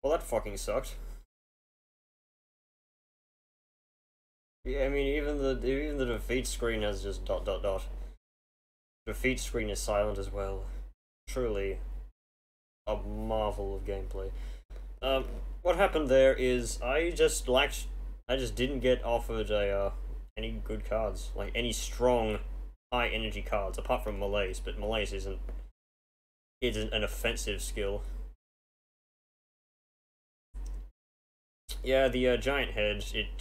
Well, that fucking sucked. Yeah, I mean, even the defeat screen has just dot dot dot. Defeat screen is silent as well. Truly a marvel of gameplay. What happened there is I just didn't get offered any good cards, like any strong, high energy cards, apart from Malaise. But Malaise isn't an offensive skill. Yeah, the giant head, it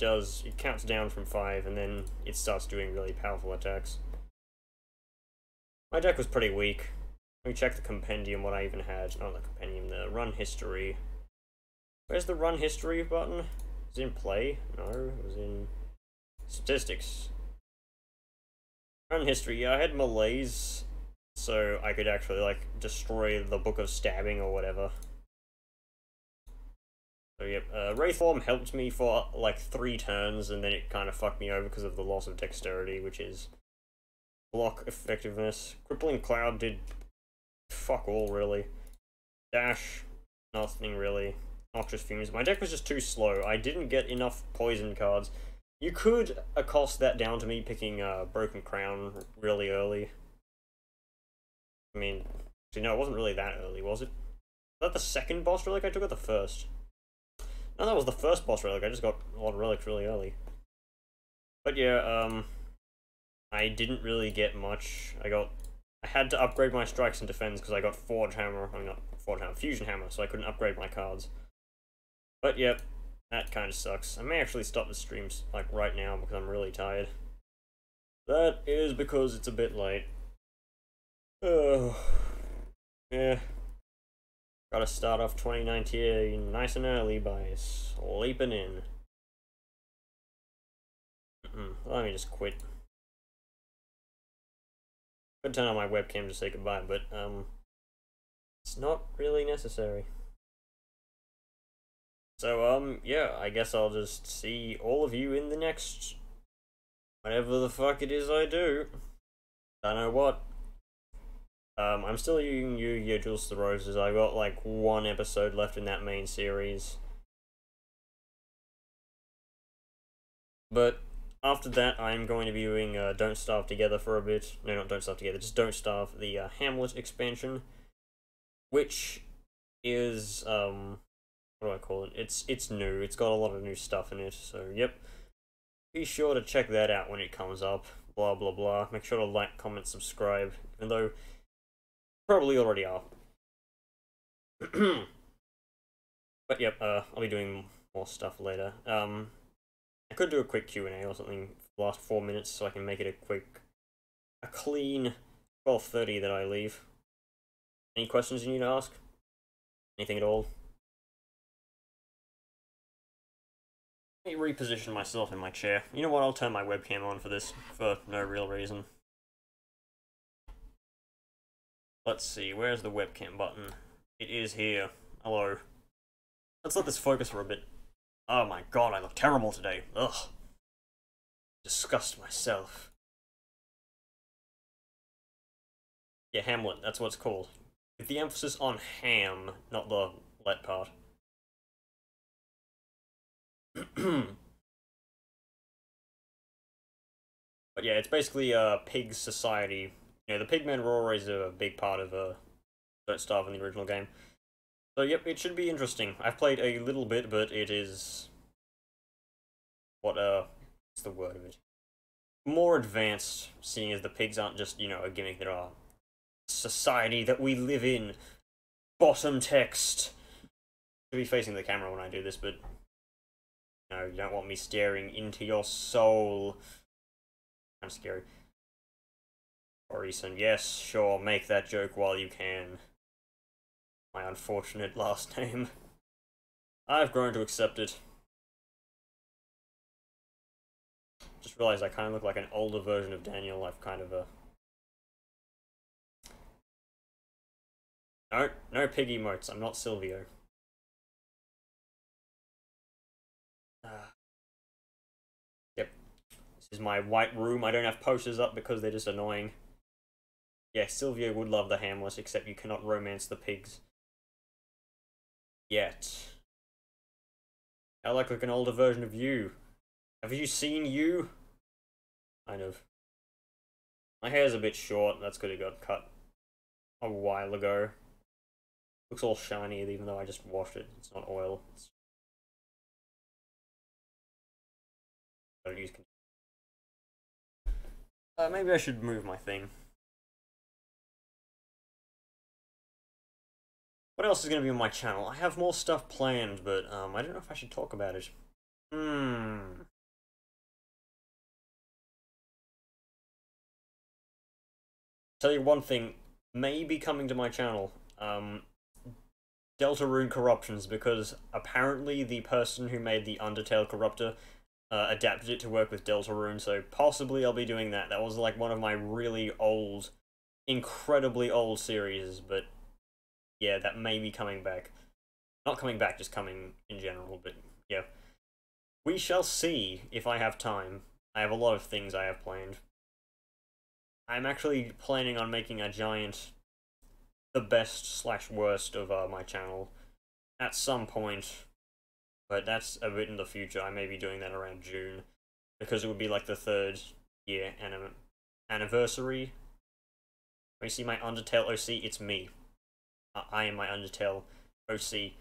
counts down from 5, and then it starts doing really powerful attacks. My deck was pretty weak. Let me check the compendium, what I even had. Not the compendium, the run history. Where's the run history button? Is it in play? No, it was in statistics. Run history, yeah, I had Malaise, so I could actually, like, destroy the Book of Stabbing or whatever. So yep, Wraithform helped me for like 3 turns, and then it kind of fucked me over because of the loss of dexterity, which is block effectiveness. Crippling Cloud did fuck all, really. Dash, nothing really. Noxious Fumes. My deck was just too slow. I didn't get enough poison cards. You could accost that down to me picking Broken Crown really early. I mean, actually, no, it wasn't really that early, was it? Was that the second boss relic I took, or the first? No, that was the first boss relic. I just got a lot of relics really early. But yeah, I didn't really get much. I had to upgrade my strikes and defense because I got Forge Hammer. I mean, not Forge Hammer, Fusion Hammer, so I couldn't upgrade my cards. But yep, that kind of sucks. I may actually stop the streams like right now because I'm really tired. That is because it's a bit late. Yeah. Gotta start off 2019 nice and early by sleeping in. Let me just quit. Could turn on my webcam to say goodbye, but it's not really necessary. So yeah, I guess I'll just see all of you in the next whatever the fuck it is I do. Don't know what. I'm still using Yu-Gi-Oh! Duels to the Roses. I got like 1 episode left in that main series. But after that, I'm going to be doing Don't Starve Together for a bit. No, not Don't Starve Together, just Don't Starve, the Hamlet expansion. Which is, what do I call it? It's new. It's got a lot of new stuff in it, so yep. Be sure to check that out when it comes up. Blah, blah, blah. Make sure to like, comment, subscribe. Even though probably already are. But yep, I'll be doing more stuff later. I could do a quick Q&A or something for the last 4 minutes so I can make it a clean 12:30 that I leave. Any questions you need to ask? Anything at all? Let me reposition myself in my chair. You know what, I'll turn my webcam on for this, for no real reason. Let's see, where's the webcam button? It is here. Hello. Let's let this focus for a bit. Oh my god, I look terrible today. Ugh. Disgust myself. Yeah, Hamlet, that's what it's called. With the emphasis on ham, not the let part. But yeah, it's basically a pig society. You know, the pigmen were always a big part of Don't Starve in the original game. So yep, it should be interesting. I've played a little bit, but it is... what's the word of it? More advanced, seeing as the pigs aren't just, you know, a gimmick. There are society that we live in. Bottom text. Should be facing the camera when I do this, but no, you don't want me staring into your soul. Kind of scary. Orison, yes, sure, make that joke while you can. My unfortunate last name. I've grown to accept it. Just realized I kind of look like an older version of Daniel. I've kind of No pig emotes. I'm not Silvio. Yep. This is my white room. I don't have posters up because they're just annoying. Yeah, Silvio would love the Hamlet, except you cannot romance the pigs. Yet. I look like an older version of you. Have you seen you? Kind of. My hair's a bit short, that's good, it got cut a while ago. Looks all shiny even though I just washed it. It's not oil. I don't use maybe I should move my thing. What else is going to be on my channel? I have more stuff planned, but I don't know if I should talk about it. Tell you one thing, maybe coming to my channel. Deltarune Corruptions, because apparently the person who made the Undertale Corruptor adapted it to work with Deltarune, so possibly I'll be doing that. That was like one of my really old, incredibly old series, but yeah, that may be coming back. Not coming back, just coming in general, but yeah. We shall see if I have time. I have a lot of things I have planned. I'm actually planning on making a giant, the best slash worst of my channel at some point, but that's a bit in the future. I may be doing that around June, because it would be like the 3rd year anniversary. When you see my Undertale OC, it's me. I am my Undertale OC.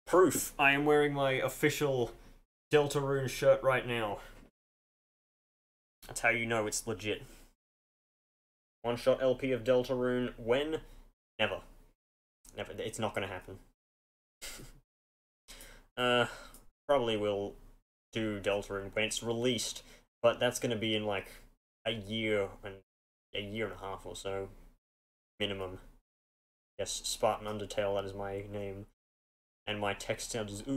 Proof! I am wearing my official Deltarune shirt right now. That's how you know it's legit. One-shot LP of Deltarune. When? Never. Never. It's not gonna happen. Probably will do Deltarune when it's released, but that's gonna be in like a year and a half or so. Minimum. Yes, Spartan Undertale, that is my name. And my text sound is you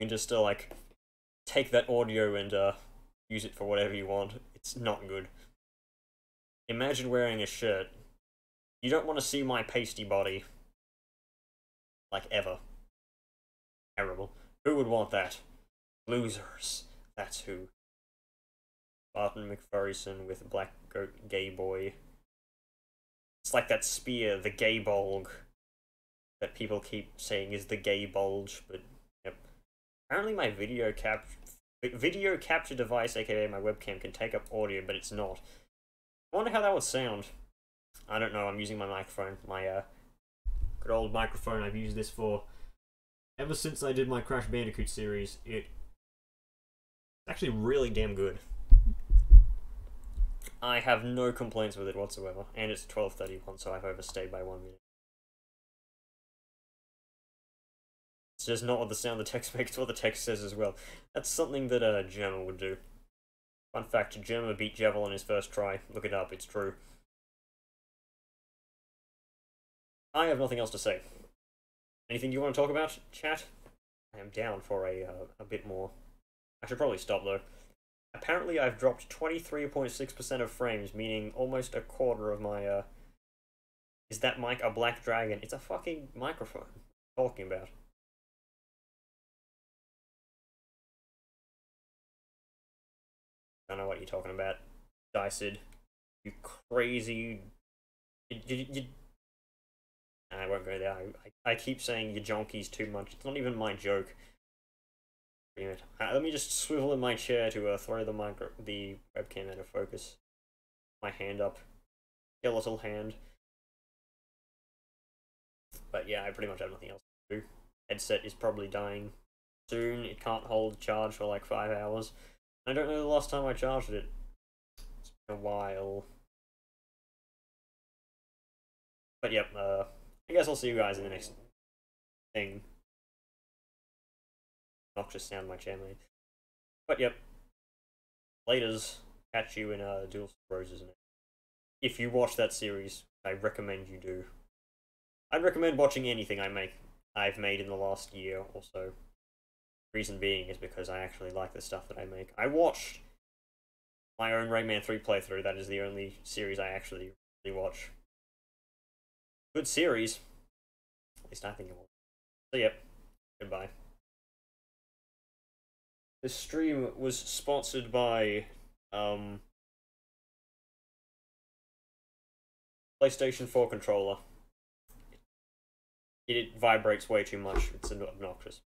can just like take that audio and use it for whatever you want. It's not good. Imagine wearing a shirt. You don't want to see my pasty body. Like ever. Terrible. Who would want that? Losers. That's who. Barton McPherson with Black Goat Gay Boy. It's like that spear, the gay bulge, that people keep saying is the gay bulge, but yep. Apparently my video capture device, aka my webcam, can take up audio, but it's not. I wonder how that would sound. I don't know, I'm using my microphone, my good old microphone. I've used this for ever since I did my Crash Bandicoot series. It's actually really damn good. I have no complaints with it whatsoever, and it's 12:31, so I've overstayed by 1 minute. It's just not what the sound of the text makes, what the text says as well. That's something that a German would do. Fun fact, German beat Javel on his first try. Look it up, it's true. I have nothing else to say. Anything you want to talk about, chat? I am down for a bit more. I should probably stop though. Apparently I've dropped 23.6% of frames, meaning almost a quarter of my, Is that mic a black dragon? It's a fucking microphone. What am I talking about? I don't know what you're talking about. Diced. You crazy... I won't go there. I keep saying you jonkies too much. It's not even my joke. Let me just swivel in my chair to throw the webcam out of focus. My hand up. Skeletal hand. But yeah, I pretty much have nothing else to do. Headset is probably dying soon. It can't hold charge for like 5 hours. I don't know the last time I charged it. It's been a while. But yep, I guess I'll see you guys in the next thing. Noxious sound my chair made. But yep. Laters. Catch you in Duel of Roses. If you watch that series, I recommend you do. I'd recommend watching anything I've made in the last year or so. Reason being is because I actually like the stuff that I make. I watched my own Rayman 3 playthrough. That is the only series I actually really watch. Good series. At least I think it was. So yep. Goodbye. This stream was sponsored by PlayStation 4 controller. It vibrates way too much. It's obnoxious.